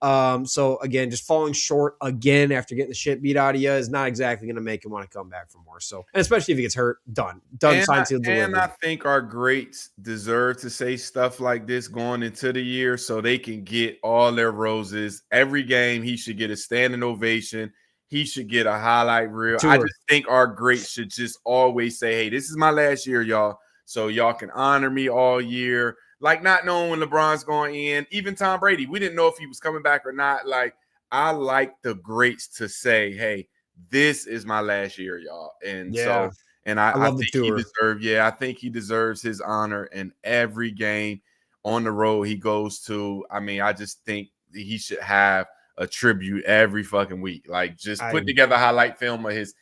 So again, just falling short again after getting the shit beat out of you is not exactly going to make him want to come back for more. So, and especially if he gets hurt, done, signed, sealed, delivered. And I think our greats deserve to say stuff like this going into the year so they can get all their roses. Every game, he should get a standing ovation. He should get a highlight reel. I just think our greats should just always say, hey, this is my last year, y'all. So y'all can honor me all year. Like not knowing when LeBron's going in, even Tom Brady, we didn't know if he was coming back or not. Like I like the greats to say, hey, this is my last year, y'all. And so, and I think he deserves, I think he deserves his honor in every game on the road he goes to. I mean, I just think he should have a tribute every fucking week. Like just put together a highlight film of his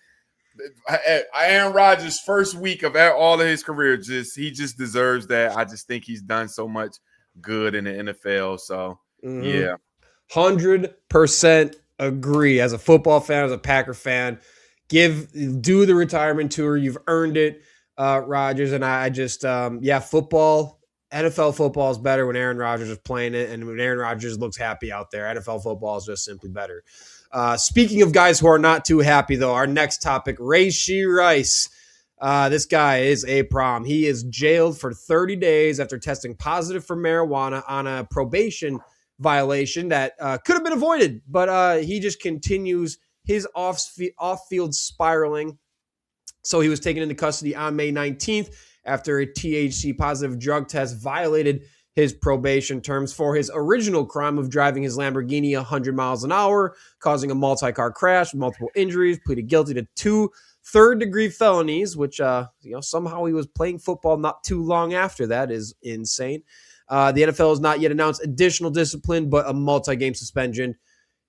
Aaron Rodgers' first week of all of his career. He just deserves that. I just think he's done so much good in the NFL. So 100% agree. As a football fan, as a Packer fan, do the retirement tour. You've earned it, Rodgers. And I just football. NFL football is better when Aaron Rodgers is playing it, and when Aaron Rodgers looks happy out there. NFL football is just simply better. Speaking of guys who are not too happy, though, our next topic, Rashee Rice. This guy is a problem. He is jailed for 30 days after testing positive for marijuana on a probation violation that could have been avoided, but he just continues his off-field spiraling. So he was taken into custody on May 19th after a THC positive drug test violated his probation terms for his original crime of driving his Lamborghini 100 miles an hour, causing a multi-car crash with multiple injuries, pleaded guilty to 2 third-degree felonies, which somehow he was playing football not too long after that is insane. The NFL has not yet announced additional discipline, but a multi-game suspension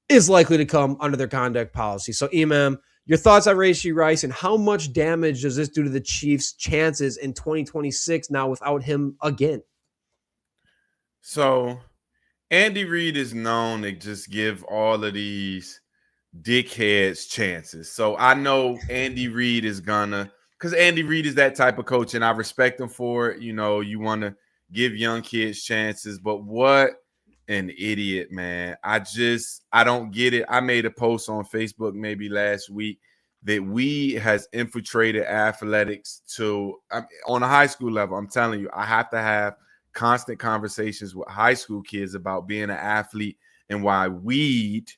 is likely to come under their conduct policy. So, Iman, your thoughts on Rashee Rice and how much damage does this do to the Chiefs' chances in 2026 now without him again? So, Andy Reid is known to just give all of these dickheads chances. So, I know Andy Reid is because Andy Reid is that type of coach, and I respect him for it. You know, you want to give young kids chances, but what an idiot, man. I don't get it. I made a post on Facebook maybe last week that has infiltrated athletics on a high school level. I'm telling you, I have to have constant conversations with high school kids about being an athlete and why weed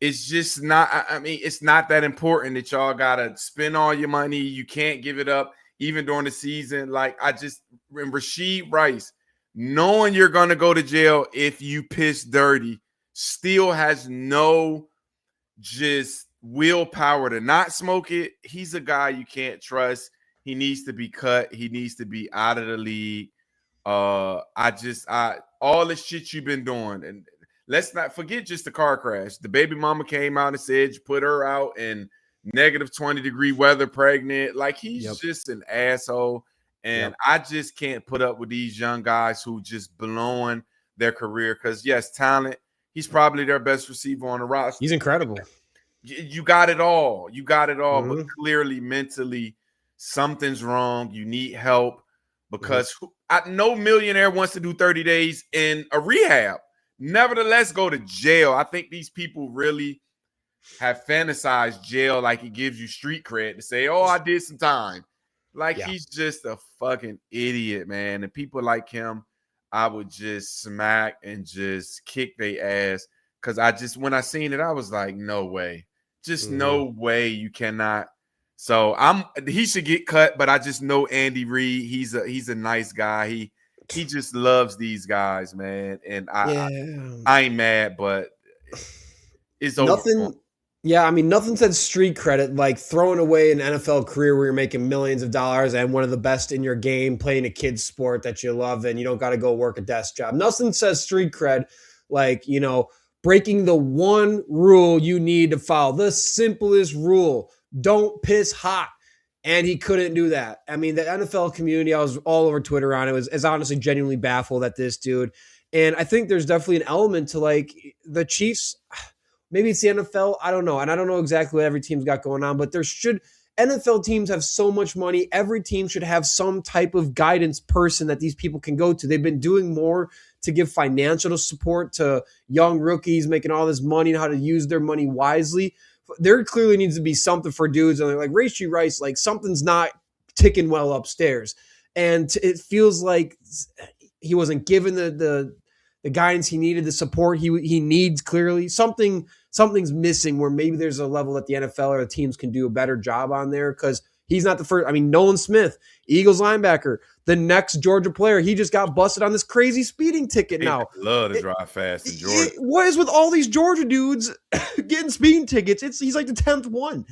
is just not, it's not that important that y'all got to spend all your money. You can't give it up even during the season. Like Rashee Rice, knowing you're going to go to jail if you piss dirty, still has no just willpower to not smoke it. He's a guy you can't trust. He needs to be cut. He needs to be out of the league. All the shit you've been doing, and let's not forget just the car crash. The baby mama came out and said you put her out in negative 20-degree weather, pregnant. Like he's just an asshole. And I just can't put up with these young guys who just blowing their career. Because yes, talent. He's probably their best receiver on the roster. He's incredible. You got it all. You got it all. But clearly, mentally, something's wrong. You need help because no millionaire wants to do 30 days in a rehab. Nevertheless, go to jail. I think these people really have fantasized jail like it gives you street cred to say, oh, I did some time. Like he's just a fucking idiot, man. And people like him, I would just smack and just kick their ass. Because when I seen it, I was like, no way. Just no way you cannot. So he should get cut, but I just know Andy Reid. He's a nice guy. He just loves these guys, man. And I ain't mad, but it's over. Yeah, I mean, nothing said street credit like throwing away an NFL career where you're making millions of dollars and one of the best in your game, playing a kid's sport that you love, and you don't got to go work a desk job. Nothing says street cred like, breaking the one rule you need to follow, the simplest rule: don't piss hot. And he couldn't do that. I mean, the NFL community, I was all over Twitter on it, is honestly genuinely baffled at this dude. And I think there's definitely an element to like the Chiefs. Maybe it's the NFL. I don't know. And I don't know exactly what every team's got going on, but NFL teams have so much money. Every team should have some type of guidance person that these people can go to. They've been doing more to give financial support to young rookies making all this money and how to use their money wisely. There clearly needs to be something for dudes. And like Rashee Rice, like something's not ticking well upstairs. And it feels like he wasn't given the guidance he needed, the support he needs. Clearly something's missing where maybe there's a level that the NFL or the teams can do a better job on there, because he's not the first. I mean, Nolan Smith, Eagles linebacker, the next Georgia player, he just got busted on this crazy speeding ticket now. Love to drive fast in Georgia. What is with all these Georgia dudes getting speeding tickets? He's like the 10th one.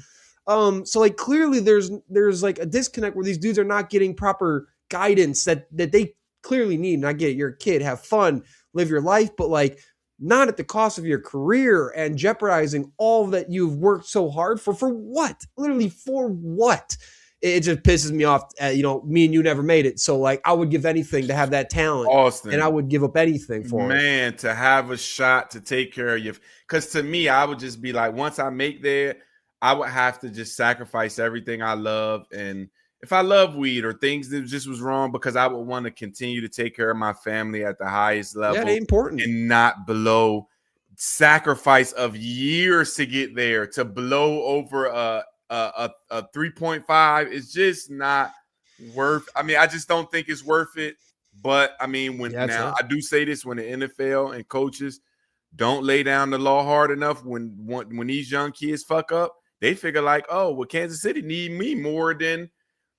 So like clearly there's like a disconnect where these dudes are not getting proper guidance that they clearly need. And I get it, you're a kid, have fun, live your life, but like not at the cost of your career and jeopardizing all that you've worked so hard for what? Literally for what? It just pisses me off. Me and you never made it. So like I would give anything to have that talent. Austin, and I would give up anything for it. Man, to have a shot to take care of you. Because to me, I would just be like, once I make there, I would have to just sacrifice everything I love. And if I love weed or things that just was wrong, because I would want to continue to take care of my family at the highest level. Yeah, important. And not below sacrifice of years to get there, to blow over a 3.5 is just not worth. I mean, I just don't think it's worth it. But I mean, I do say this, when the NFL and coaches don't lay down the law hard enough, when these young kids fuck up, they figure like, oh, well, Kansas City need me more than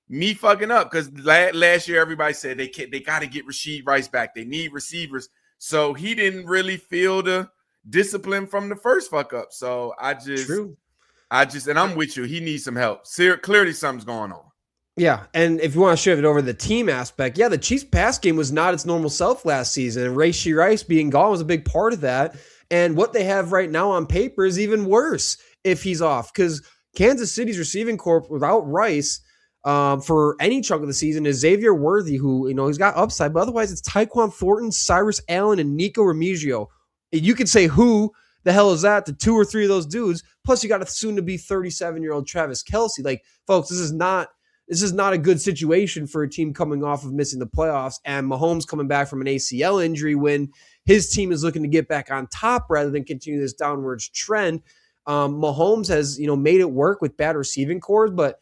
me fucking up. Because last year everybody said they got to get Rashee Rice back. They need receivers. So he didn't really feel the discipline from the first fuck up. So and I'm with you. He needs some help. Clearly something's going on. Yeah, and if you want to shift it over to the team aspect, yeah, the Chiefs' pass game was not its normal self last season, and Rashee Rice being gone was a big part of that. And what they have right now on paper is even worse if he's off, because Kansas City's receiving corps without Rice for any chunk of the season is Xavier Worthy, who, he's got upside, but otherwise it's Tyquan Thornton, Cyrus Allen, and Nico Remigio. You could say who the hell is that to two or three of those dudes. Plus, you got a soon-to-be 37-year-old Travis Kelce. Like, folks, this is not a good situation for a team coming off of missing the playoffs, and Mahomes coming back from an ACL injury when his team is looking to get back on top rather than continue this downwards trend. Mahomes has, made it work with bad receiving corps, but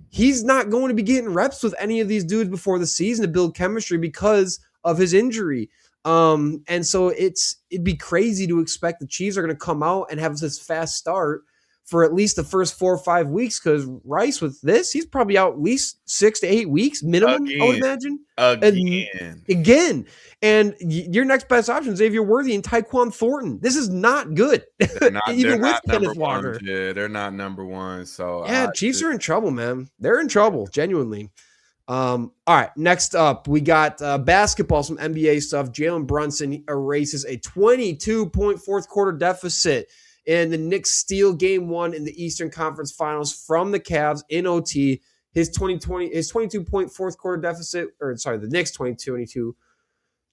he's not going to be getting reps with any of these dudes before the season to build chemistry because of his injury. And so it'd be crazy to expect the Chiefs are going to come out and have this fast start for at least the first 4 or 5 weeks, because Rice with this, he's probably out at least 6 to 8 weeks minimum, I would imagine. Again. And your next best option is Xavier Worthy and Tyquan Thornton. This is not good. Even with Kenneth Walker. Yeah, they're not number one. So yeah, Chiefs are in trouble, man. They're in trouble, genuinely. All right, next up, we got basketball, some NBA stuff. Jalen Brunson erases a 22-point fourth quarter deficit, and the Knicks steal game one in the Eastern Conference Finals from the Cavs in OT. His 22-point fourth quarter deficit, the Knicks 22.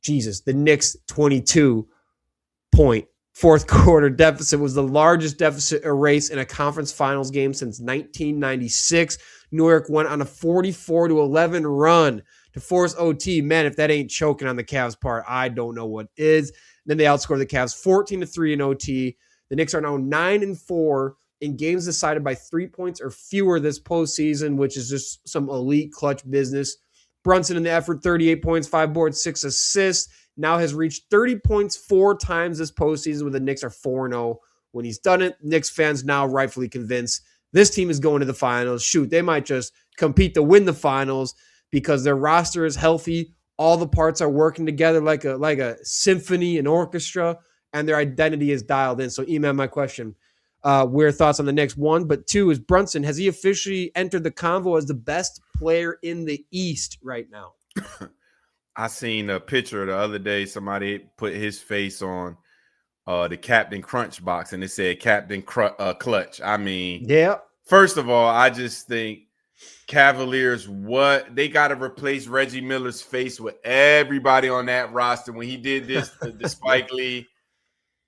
Jesus, the Knicks 22-point fourth quarter deficit was the largest deficit erased in a conference finals game since 1996. New York went on a 44-11 run to force OT. Man, if that ain't choking on the Cavs part, I don't know what is. Then they outscored the Cavs 14-3 in OT. The Knicks are now 9-4 in games decided by 3 points or fewer this postseason, which is just some elite clutch business. Brunson in the effort, 38 points, 5 boards, 6 assists. Now has reached 30 points 4 times this postseason, when the Knicks are 4-0. When he's done it, Knicks fans now rightfully convinced this team is going to the finals. Shoot, they might just compete to win the finals because their roster is healthy. All the parts are working together like a symphony, an orchestra, and their identity is dialed in. So, Iman, my question, Weird thoughts on the Knicks. One, but two is Brunson. Has he officially entered the convo as the best player in the East right now? I seen a picture the other day. Somebody put his face on the Captain Crunch box, and it said Captain Clutch. I mean, Yeah. first of all, I just think Cavaliers, what they got to replace Reggie Miller's face with everybody on that roster when he did this, the Spike Lee.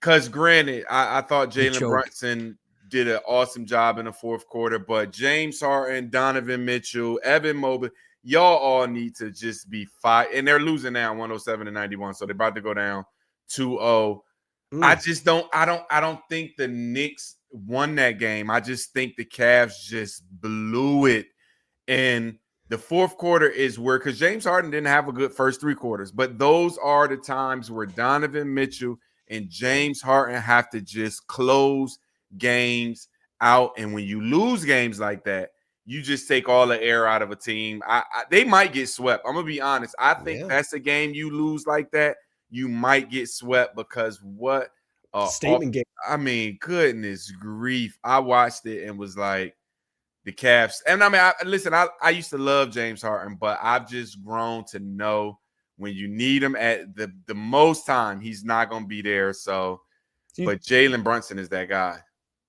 Because granted, I thought Jalen Brunson did an awesome job in the fourth quarter, but James Harden, Donovan Mitchell, Evan Mobley, y'all all need to just be fight. And they're losing now 107-91, so they're about to go down 2-0. I don't think the Knicks won that game. I just think the Cavs just blew it. And the fourth quarter is where, because James Harden didn't have a good first three quarters, but those are the times where Donovan Mitchell and James Harden have to just close games out. And when you lose games like that, you just take all the air out of a team. They might get swept. I'm going to be honest. I think that's a game you lose like that, you might get swept, because what statement game. I mean, goodness grief. I watched it and was like, the Cavs. And I mean, I used to love James Harden, but I've just grown to know when you need him at the most time, he's not going to be there. So, but Jalen Brunson is that guy.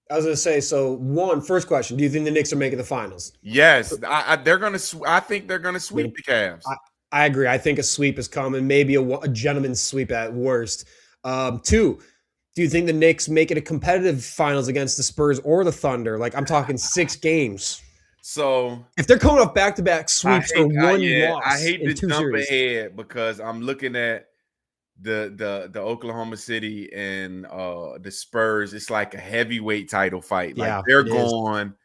I was going to say, so first question, do you think the Knicks are making the finals? Yes. They're going to, I think they're going to sweep the Cavs. I agree. I think a sweep is coming, maybe a gentleman's sweep at worst. Two, do you think the Knicks make it a competitive finals against the Spurs or the Thunder? Like, I'm talking 6 games. So if they're coming off back-to-back sweeps or one loss, I hate to jump series. ahead because I'm looking at the Oklahoma City and the Spurs. It's like a heavyweight title fight. Like they're going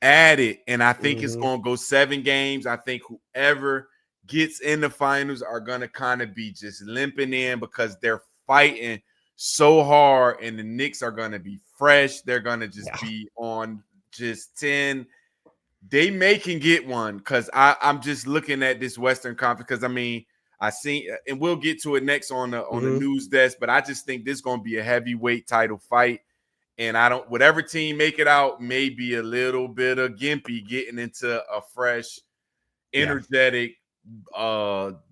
at it, and I think it's going to go 7 games. I think whoever gets in the finals are going to kind of be just limping in because they're fighting so hard, and the Knicks are going to be fresh. They're going to just be on just 10. They can get one because I'm just looking at this Western Conference because, I mean, I seen, and we'll get to it next on the news desk, but I just think this is going to be a heavyweight title fight. And whatever team make it out may be a little bit of gimpy getting into a fresh, energetic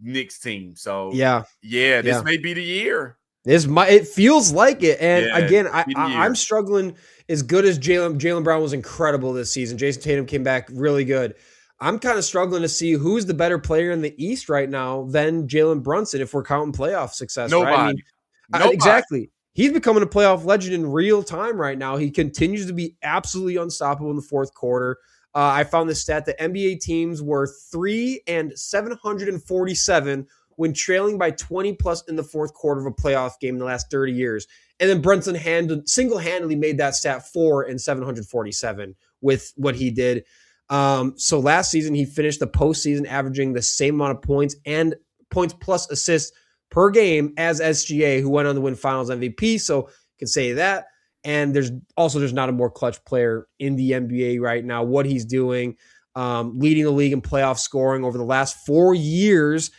Knicks team. So, this may be the year. It feels like it. And again, I'm struggling. As good as Jaylen Brown was incredible this season. Jason Tatum came back really good. I'm kind of struggling to see who's the better player in the East right now than Jalen Brunson if we're counting playoff success. Nobody. Right? Nobody. Exactly. He's becoming a playoff legend in real time right now. He continues to be absolutely unstoppable in the fourth quarter. I found this stat that NBA teams were 3-747 when trailing by 20 plus in the fourth quarter of a playoff game in the last 30 years. And then Brunson single-handedly made that stat 4-747 with what he did. So last season, he finished the postseason averaging the same amount of points and points plus assists per game as SGA, who went on to win finals MVP. So you can say that. And there's not a more clutch player in the NBA right now. What he's doing, leading the league in playoff scoring over the last 4 years.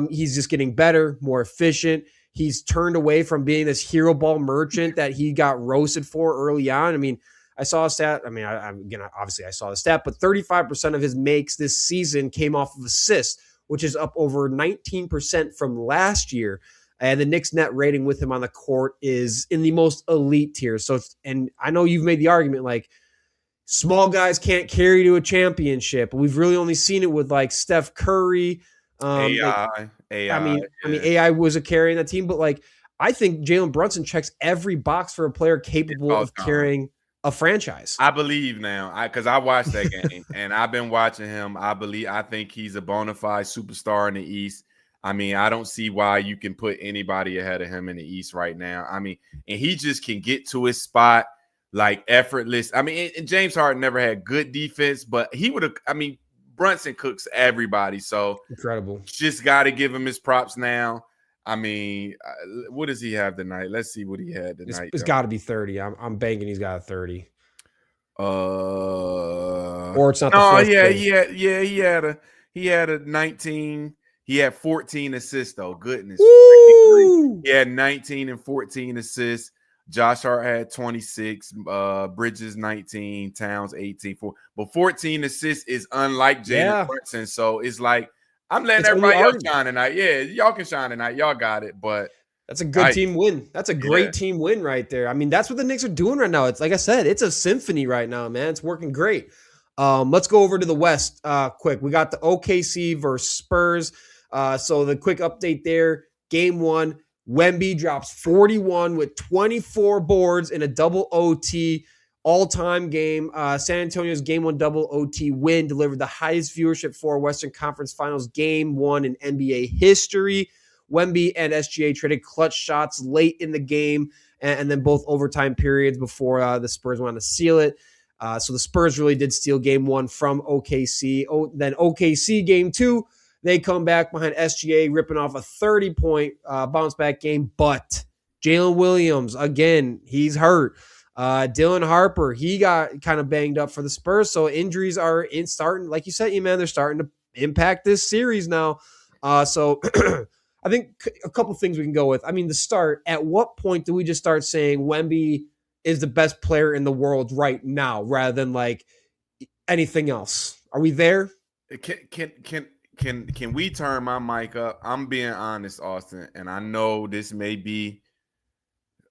He's just getting better, more efficient. He's turned away from being this hero ball merchant that he got roasted for early on. I mean, I saw a stat. I mean, obviously I saw the stat, but 35% of his makes this season came off of assists, which is up over 19% from last year. And the Knicks net rating with him on the court is in the most elite tier. So, and I know you've made the argument like small guys can't carry to a championship. We've really only seen it with like Steph Curry. AI. I mean, AI was a carry in that team, but like I think Jalen Brunson checks every box for a player capable of carrying a franchise. I believe now, because I watched that game and I've been watching him. I think he's a bona fide superstar in the East. I mean, I don't see why you can put anybody ahead of him in the East right now. I mean, and he just can get to his spot like effortless. I mean, and James Harden never had good defense, but he would have. I mean, Brunson cooks everybody, so incredible. Just got to give him his props now. I mean, what does he have tonight? Let's see what he had tonight. It's got to be 30. I'm banking he's got a 30. Or it's not. No, he had a 19. He had 14 assists though. Goodness, Woo! he had 19 and 14 assists. Josh Hart had 26, Bridges 19, Towns 18, but 14 assists is unlike Jalen Brunson. So it's like I'm letting everybody else shine tonight. Yeah, y'all can shine tonight. Y'all got it, but that's a good team win. That's a great team win right there. I mean, that's what the Knicks are doing right now. It's like I said, it's a symphony right now, man. It's working great. Let's go over to the West quick. We got the OKC versus Spurs. So the quick update there, game 1, Wemby drops 41 with 24 boards in a double OT all-time game. San Antonio's game 1 double OT win delivered the highest viewership for Western Conference Finals game 1 in NBA history. Wemby and SGA traded clutch shots late in the game and then both overtime periods before the Spurs went on to seal it. So the Spurs really did steal game 1 from OKC. Then OKC game 2, they come back behind SGA, ripping off a 30-point bounce back game. But Jalen Williams, again, he's hurt. Dylan Harper, he got kind of banged up for the Spurs. So injuries are starting, like you said, Iman, they're starting to impact this series now. So I think a couple things we can go with. I mean, the start, at what point do we just start saying Wemby is the best player in the world right now rather than like anything else? Are we there? Can we turn my mic up? I'm being honest, Austin, and I know this may be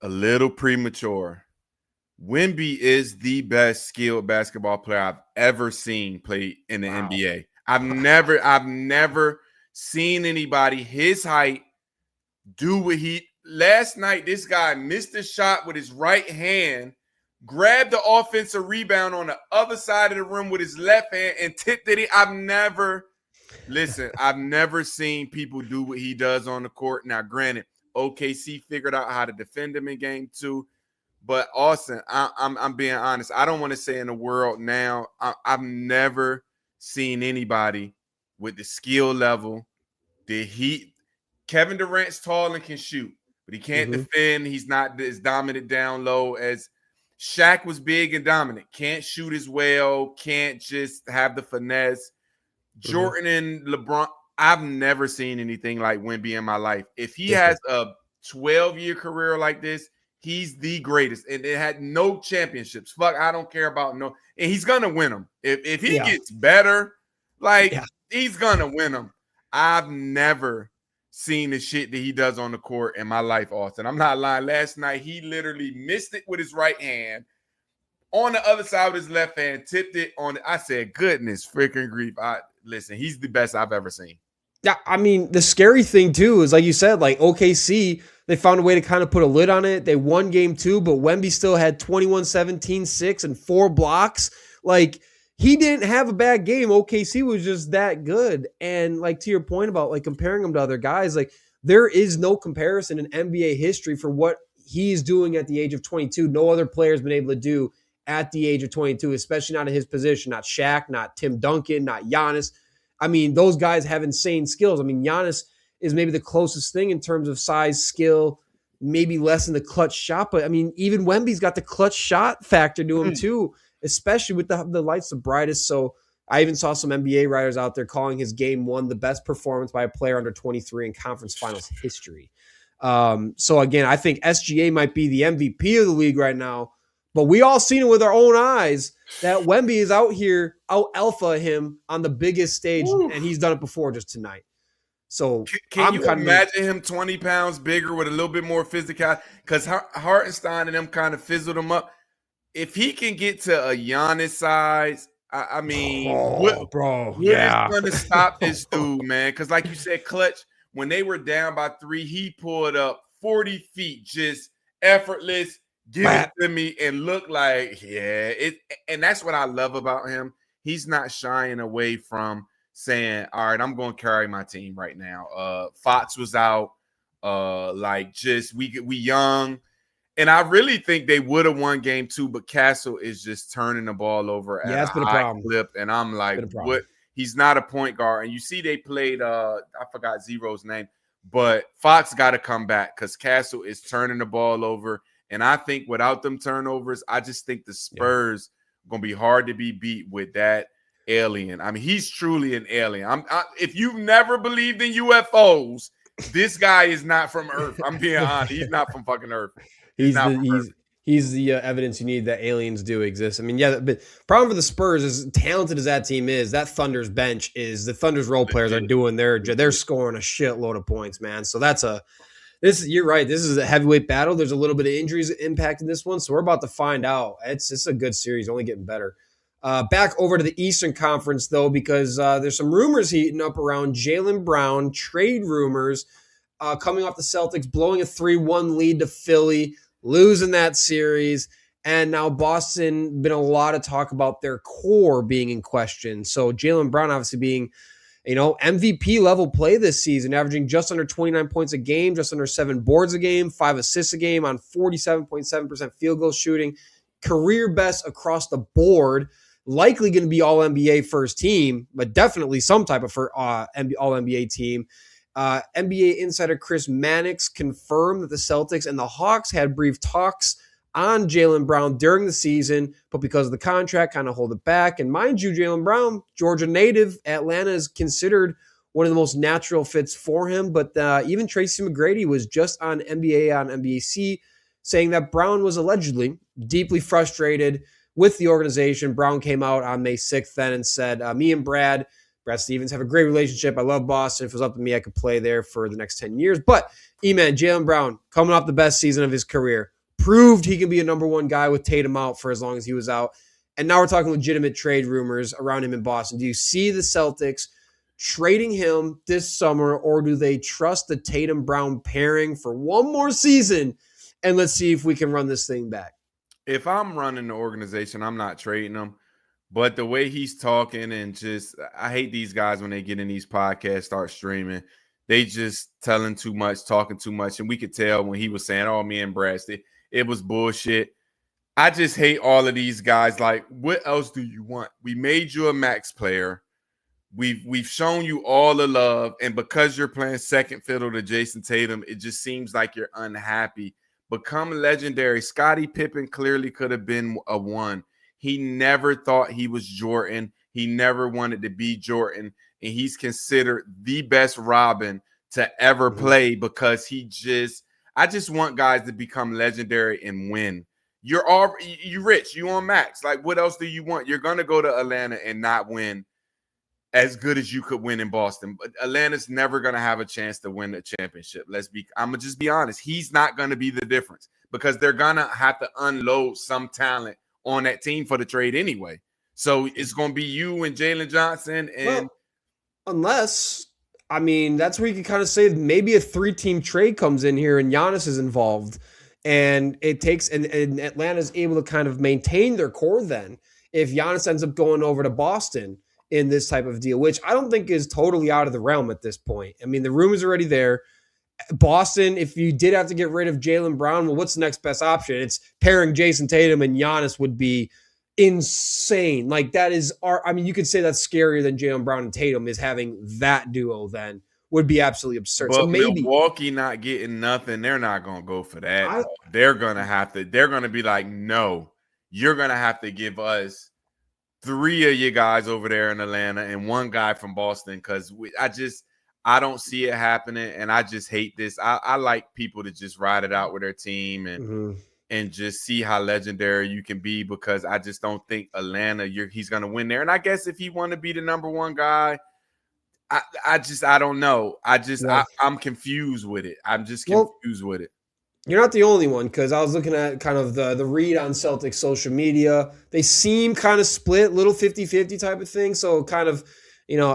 a little premature. Wemby is the best skilled basketball player I've ever seen play in the NBA. I've never seen anybody his height do what last night. This guy missed a shot with his right hand, grabbed the offensive rebound on the other side of the rim with his left hand and tipped it. I've never seen people do what he does on the court. Now, granted, OKC figured out how to defend him in game 2. But Austin, I'm being honest. I don't want to say in the world now. I've never seen anybody with the skill level. Kevin Durant's tall and can shoot, but he can't defend. He's not as dominant down low as Shaq was big and dominant. Can't shoot as well. Can't just have the finesse. Jordan and LeBron. I've never seen anything like Wemby in my life. If he has a 12-year career like this, he's the greatest, and it had no championships. Fuck, I don't care about no, and he's gonna win them. If he gets better, he's gonna win them. I've never seen the shit that he does on the court in my life, Austin. I'm not lying. Last night, he literally missed it with his right hand. On the other side with his left hand, tipped it on. I said, goodness freaking grief. Listen, he's the best I've ever seen. Yeah, I mean, the scary thing, too, is like you said, like OKC, they found a way to kind of put a lid on it. They won game 2, but Wemby still had 21, 17, 6, and 4 blocks. Like, he didn't have a bad game. OKC was just that good. And like to your point about like comparing him to other guys, like there is no comparison in NBA history for what he's doing at the age of 22. No other player has been able to do at the age of 22, especially not in his position. Not Shaq, not Tim Duncan, not Giannis. I mean, those guys have insane skills. I mean, Giannis is maybe the closest thing in terms of size, skill, maybe less in the clutch shot. But I mean, even Wemby's got the clutch shot factor to him too, especially with the lights the brightest. So I even saw some NBA writers out there calling his game 1 the best performance by a player under 23 in conference finals history. So again, I think SGA might be the MVP of the league right now, but we all seen it with our own eyes that Wemby is out here, out alpha him on the biggest stage, and he's done it before just tonight. So can you imagine him 20 pounds bigger with a little bit more physicality? Because Hartenstein and them kind of fizzled him up. If he can get to a Giannis size, I mean, what is going to stop this dude, man? Because like you said, clutch, when they were down by 3, he pulled up 40 feet, just effortless, give it to me, and look like, and that's what I love about him. He's not shying away from saying, all right, I'm going to carry my team right now. Fox was out, we young. And I really think they would have won game 2, but Castle is just turning the ball over at a high clip. And I'm like, what? He's not a point guard. And you see they played, I forgot Zero's name, but Fox got to come back because Castle is turning the ball over. And I think without them turnovers, I just think the Spurs are going to be hard to be beat with that alien. I mean, he's truly an alien. If you've never believed in UFOs, this guy is not from Earth. I'm being honest. He's not from fucking Earth. It's he's not the for he's perfect. he's the evidence you need that aliens do exist. I mean, yeah, but problem for the Spurs is talented as that team is, that Thunder's bench is the Thunder's role players are Legit. doing they're Legit. scoring a shitload of points, man. So that's a this you're right. This is a heavyweight battle. There's a little bit of injuries impacting this one, so we're about to find out. It's a good series, only getting better. Back over to the Eastern Conference though, because there's some rumors heating up around Jaylen Brown trade rumors coming off the Celtics blowing a 3-1 lead to Philly, losing that series. And now Boston, been a lot of talk about their core being in question. So Jaylen Brown obviously being, MVP level play this season, averaging just under 29 points a game, just under 7 boards a game, 5 assists a game on 47.7% field goal shooting, career best across the board. Likely going to be all NBA first team, but definitely some type of all NBA team. NBA insider Chris Mannix confirmed that the Celtics and the Hawks had brief talks on Jaylen Brown during the season, but because of the contract, kind of hold it back. And mind you, Jaylen Brown, Georgia native, Atlanta is considered one of the most natural fits for him. But even Tracy McGrady was just on NBA on NBC saying that Brown was allegedly deeply frustrated with the organization. Brown came out on May 6th then and said, me and Brad Stevens have a great relationship. I love Boston. If it was up to me, I could play there for the next 10 years. But Iman, Jaylen Brown, coming off the best season of his career, proved he can be a number one guy with Tatum out for as long as he was out. And now we're talking legitimate trade rumors around him in Boston. Do you see the Celtics trading him this summer, or do they trust the Tatum Brown pairing for one more season? And let's see if we can run this thing back. If I'm running the organization, I'm not trading him. But the way he's talking and just, I hate these guys when they get in these podcasts, start streaming. They just telling too much, talking too much. And we could tell when he was saying, oh, me and Brad, it was bullshit. I just hate all of these guys. Like, what else do you want? We made you a max player. We've shown you all the love. And because you're playing second fiddle to Jason Tatum, it just seems like you're unhappy. Become legendary. Scottie Pippen clearly could have been a one. He never thought he was Jordan. He never wanted to be Jordan. And he's considered the best Robin to ever play because I just want guys to become legendary and win. You rich. You on max. Like, what else do you want? You're going to go to Atlanta and not win as good as you could win in Boston. But Atlanta's never going to have a chance to win a championship. I'm going to just be honest. He's not going to be the difference because they're going to have to unload some talent on that team for the trade anyway. So it's going to be you and Jalen Johnson. And unless, I mean, that's where you can kind of say maybe a 3-team trade comes in here and Giannis is involved. And it takes, and Atlanta's able to kind of maintain their core then. If Giannis ends up going over to Boston in this type of deal, which I don't think is totally out of the realm at this point. I mean, the room is already there. Boston, if you did have to get rid of Jaylen Brown, well, what's the next best option? It's pairing Jason Tatum and Giannis would be insane. Like that is you could say that's scarier than Jaylen Brown and Tatum is having that duo then would be absolutely absurd. But So maybe Milwaukee not getting nothing, they're not going to go for that. They're going to be like, no, you're going to have to give us 3 of you guys over there in Atlanta and 1 guy from Boston because I don't see it happening, and I just hate this. I like people to just ride it out with their team and just see how legendary you can be because I just don't think Atlanta, he's going to win there. And I guess if he want to be the number 1 guy, I don't know. I'm confused with it. I'm just confused with it. You're not the only one because I was looking at kind of the read on Celtics social media. They seem kind of split, little 50-50 type of thing. So kind of,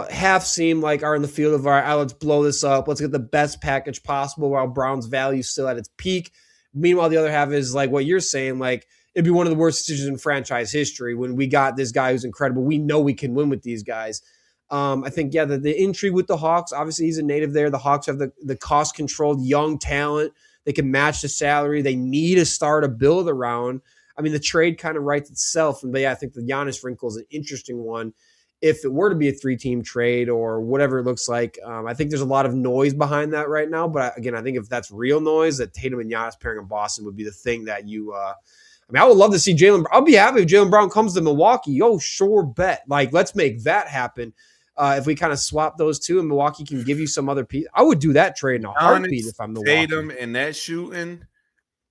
half seem like are in the field of, all right, let's blow this up. Let's get the best package possible while Brown's value is still at its peak. Meanwhile, the other half is like what you're saying, like it'd be one of the worst decisions in franchise history when we got this guy who's incredible. We know we can win with these guys. I think, the intrigue with the Hawks, obviously he's a native there. The Hawks have the cost-controlled young talent. They can match the salary. They need a star to build around. I mean, the trade kind of writes itself. But yeah, I think the Giannis wrinkle is an interesting one. If it were to be a 3-team trade or whatever it looks like, I think there's a lot of noise behind that right now. But again, I think if that's real noise, that Tatum and Giannis pairing in Boston would be the thing that you I would love to see Jaylen. I'll be happy if Jaylen Brown comes to Milwaukee. Yo, sure bet. Like, let's make that happen. If we kind of swap those two and Milwaukee can give you some other piece, I would do that trade in a heartbeat if I'm Milwaukee. Tatum and that shooting,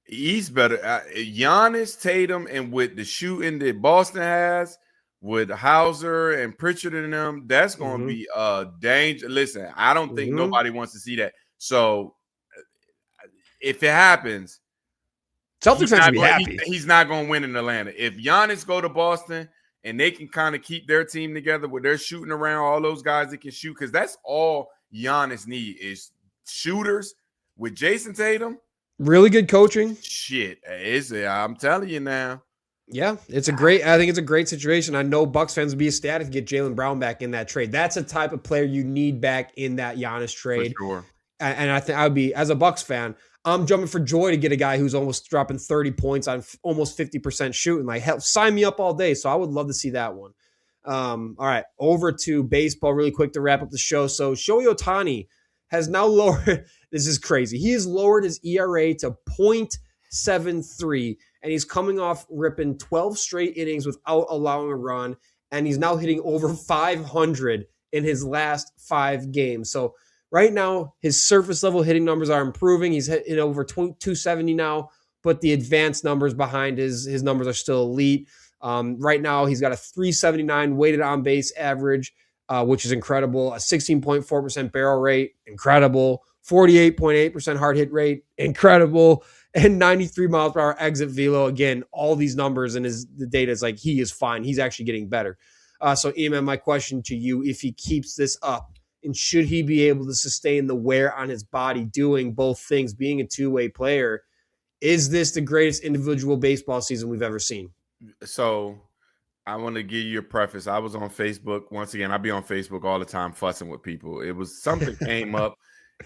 He's better. Giannis, Tatum, and with the shooting that Boston has, with Hauser and Pritchard and them, that's going to be a danger. Listen, I don't think nobody wants to see that. So if it happens, Celtics fans should be happy. He's not going to win in Atlanta. If Giannis go to Boston and they can kind of keep their team together where they're shooting around all those guys that can shoot, because that's all Giannis need is shooters with Jason Tatum. Really good coaching. Shit, I'm telling you now. Yeah, I think it's a great situation. I know Bucks fans would be ecstatic to get Jaylen Brown back in that trade. That's a type of player you need back in that Giannis trade. For sure. And I think I would be, as a Bucks fan, I'm jumping for joy to get a guy who's almost dropping 30 points on almost 50% shooting. Like, hell, sign me up all day. So I would love to see that one. All right, over to baseball really quick to wrap up the show. So Shohei Ohtani has now lowered, this is crazy. He has lowered his ERA to 0.73, and he's coming off ripping 12 straight innings without allowing a run, and he's now hitting over 500 in his last 5 games. So right now, his surface level hitting numbers are improving. He's hitting over 270 now, but the advanced numbers behind his numbers are still elite. Right now, he's got a 379 weighted on base average, which is incredible. A 16.4% barrel rate, incredible. 48.8% hard hit rate, incredible. And 93 miles per hour exit velo. Again, all these numbers and the data is like he is fine. He's actually getting better. So, Iman, my question to you, if he keeps this up, and should he be able to sustain the wear on his body doing both things, being a two-way player, is this the greatest individual baseball season we've ever seen? So I want to give you a preface. I was on Facebook. Once again, I be on Facebook all the time fussing with people. It was something came up.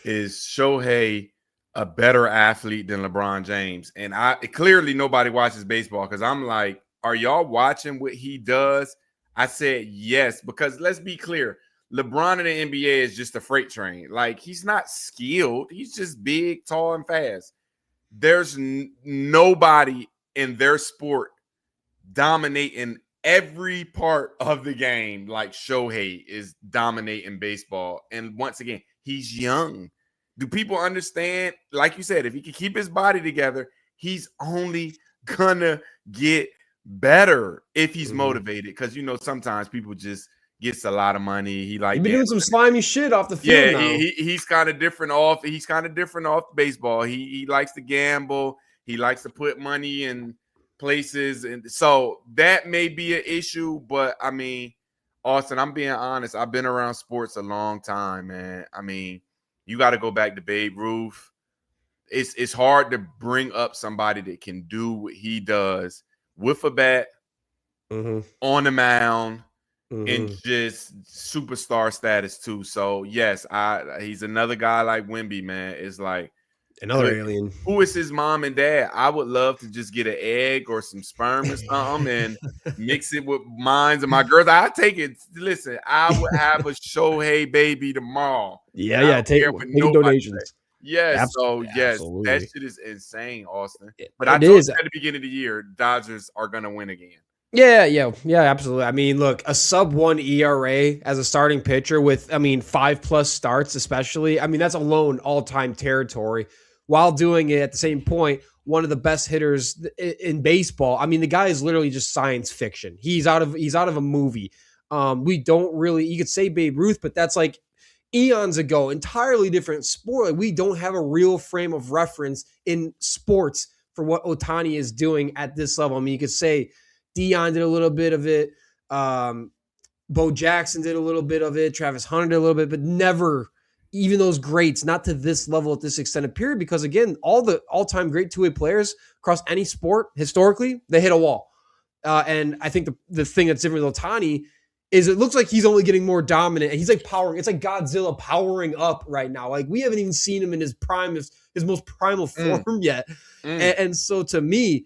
Is Shohei a better athlete than LeBron James? And clearly nobody watches baseball because I'm like, are y'all watching what he does? I said yes, because let's be clear. LeBron in the NBA is just a freight train. Like, he's not skilled. He's just big, tall, and fast. There's nobody in their sport dominating every part of the game like Shohei is dominating baseball. And once again, he's young. Do people understand? Like you said, if he can keep his body together, he's only gonna get better if he's motivated. Because, you know, sometimes people just gets a lot of money. He like doing some slimy shit off the field. Yeah, now. He's kind of different off. He's kind of different off baseball. He likes to gamble. He likes to put money in places, and so that may be an issue. But I mean, Austin, I'm being honest. I've been around sports a long time, man. I mean, you got to go back to Babe Ruth. It's hard to bring up somebody that can do what he does with a bat, on the mound, and just superstar status too. So yes, he's another guy like Wemby, man. It's like another alien. Who is his mom and dad? I would love to just get an egg or some sperm or something and mix it with mines and my girls. I take it. Listen, I would have a Shohei baby tomorrow. Yeah. Take donations. Yes. Absolutely. That shit is insane, Austin. But I told you at the beginning of the year, Dodgers are gonna win again. Yeah, absolutely. I mean, look, a sub-1 ERA as a starting pitcher with, 5+ starts, especially. I mean, that's alone all-time territory. While doing it at the same point, one of the best hitters in baseball. I mean, the guy is literally just science fiction. He's out of a movie. We don't really, you could say Babe Ruth, but that's like eons ago, entirely different sport. Like, we don't have a real frame of reference in sports for what Ohtani is doing at this level. I mean, you could say Dion did a little bit of it. Bo Jackson did a little bit of it. Travis Hunter did a little bit, but never even those greats, not to this level at this extended period. Because again, all the all-time great two-way players across any sport, historically, they hit a wall. And I think the thing that's different with Ohtani is it looks like he's only getting more dominant. And he's like powering. It's like Godzilla powering up right now. Like, we haven't even seen him in his prime, his most primal form yet. And so to me,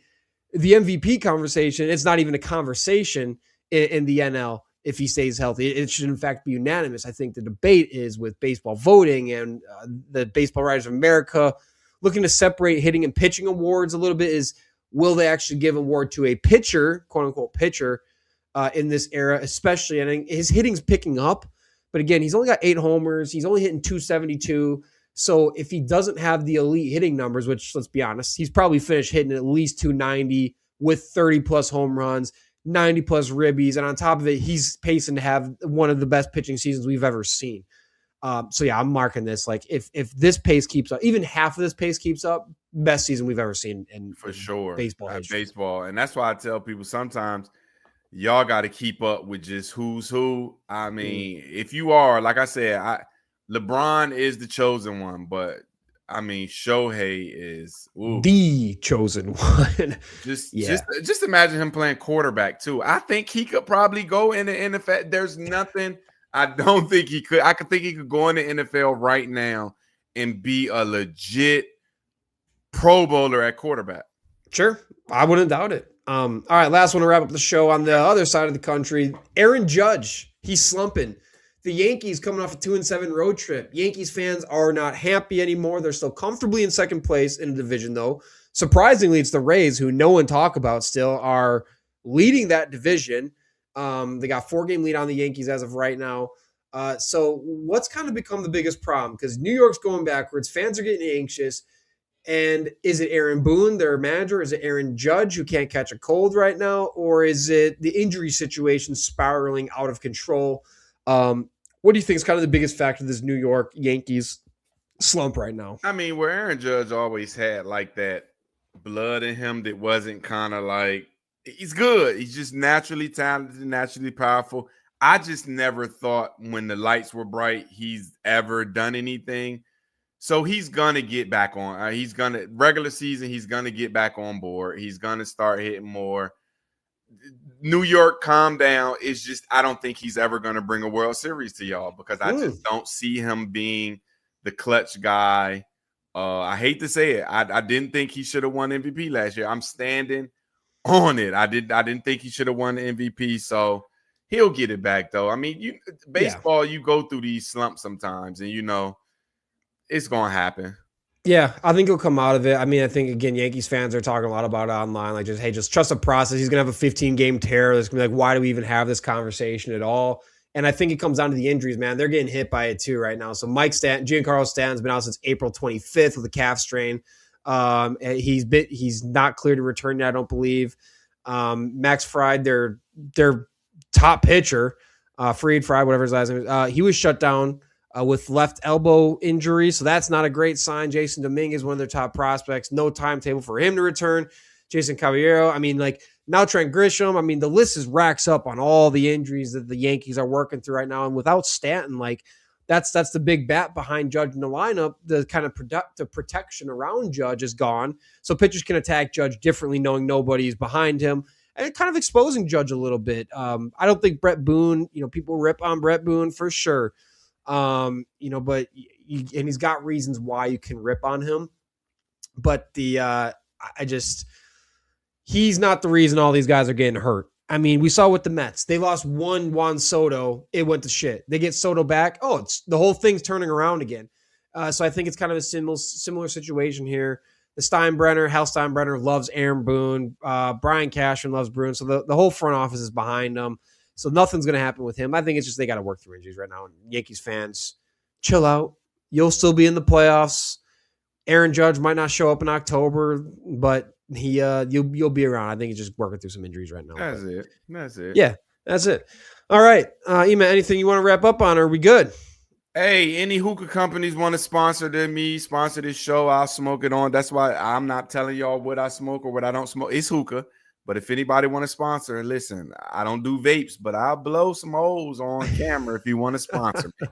the MVP conversation, it's not even a conversation in the NL if he stays healthy. It should, in fact, be unanimous. I think the debate is with baseball voting and the Baseball Writers of America looking to separate hitting and pitching awards a little bit is, will they actually give an award to a pitcher, quote-unquote pitcher, in this era, especially? And his hitting's picking up. But again, he's only got 8 homers. He's only hitting 272. So if he doesn't have the elite hitting numbers, which let's be honest, he's probably finished hitting at least 290 with 30 plus home runs, 90 plus ribbies. And on top of it, he's pacing to have one of the best pitching seasons we've ever seen. So yeah, I'm marking this. Like if this pace keeps up, even half of this pace keeps up, best season we've ever seen in sure baseball history. Baseball. And that's why I tell people sometimes y'all got to keep up with just who's who. I mean, if you are, like I said, LeBron is the chosen one, but I mean, Shohei is the chosen one. Just imagine him playing quarterback too. I think he could probably go in the NFL. There's nothing. I don't think he could. I could think he could go in the NFL right now and be a legit Pro Bowler at quarterback. Sure, I wouldn't doubt it. All right, last one to wrap up the show. On the other side of the country, Aaron Judge, he's slumping. The Yankees coming off a 2-7 road trip. Yankees fans are not happy anymore. They're still comfortably in second place in the division, though. Surprisingly, it's the Rays, who no one talk about still, are leading that division. They got 4-game lead on the Yankees as of right now. So what's kind of become the biggest problem? Because New York's going backwards. Fans are getting anxious. And is it Aaron Boone, their manager? Is it Aaron Judge, who can't catch a cold right now? Or is it the injury situation spiraling out of control? What do you think is kind of the biggest factor of this New York Yankees slump right now? I mean, where Aaron Judge always had like that blood in him that wasn't kind of like, he's good. He's just naturally talented, naturally powerful. I just never thought when the lights were bright, he's ever done anything. So he's going to get back on. He's going to, regular season, he's going to get back on board. He's going to start hitting more. New York, calm down. It's just, I don't think he's ever going to bring a World Series to y'all because I just don't see him being the clutch guy. I hate to say it. I didn't think he should have won MVP last year. I'm standing on it. I didn't think he should have won the MVP. So he'll get it back though. I mean, baseball, you go through these slumps sometimes and it's going to happen. Yeah, I think he'll come out of it. I mean, I think, again, Yankees fans are talking a lot about it online. Like, just trust the process. He's going to have a 15-game tear. There's going to be like, why do we even have this conversation at all? And I think it comes down to the injuries, man. They're getting hit by it too right now. So Giancarlo Stanton's been out since April 25th with a calf strain. He's not clear to return yet, I don't believe. Max Fried, their top pitcher, Fried, whatever his last name is, he was shut down with left elbow injury. So that's not a great sign. Jason Dominguez, one of their top prospects, no timetable for him to return. Jason Caballero. I mean, like now Trent Grisham. I mean, the list is racks up on all the injuries that the Yankees are working through right now. And without Stanton, like that's the big bat behind Judge in the lineup. The kind of productive protection around Judge is gone. So pitchers can attack Judge differently, knowing nobody is behind him. And kind of exposing Judge a little bit. I don't think Brett Boone, people rip on Brett Boone for sure. But he's got reasons why you can rip on him. But he's not the reason all these guys are getting hurt. I mean, we saw with the Mets. They lost one Juan Soto. It went to shit. They get Soto back. Oh, it's the whole thing's turning around again. So I think it's kind of a similar situation here. Hal Steinbrenner loves Aaron Boone. Brian Cashman loves Boone. So the whole front office is behind them. So nothing's going to happen with him. I think it's just they got to work through injuries right now. And Yankees fans, chill out. You'll still be in the playoffs. Aaron Judge might not show up in October, but you'll be around. I think he's just working through some injuries right now. That's it. Yeah, that's it. All right. Iman, anything you want to wrap up on? Are we good? Hey, any hookah companies want to sponsor this show, I'll smoke it on. That's why I'm not telling y'all what I smoke or what I don't smoke. It's hookah. But if anybody want to sponsor, listen, I don't do vapes, but I'll blow some holes on camera if you want to sponsor me.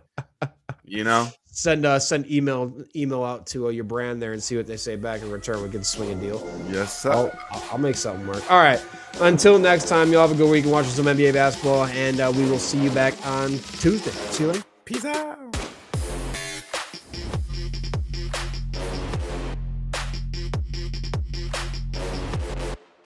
Send email out to your brand there and see what they say back in return. We can swing a deal. Yes, sir. I'll make something work. All right. Until next time, y'all have a good week and watch some NBA basketball, and we will see you back on Tuesday. See you later. Peace out.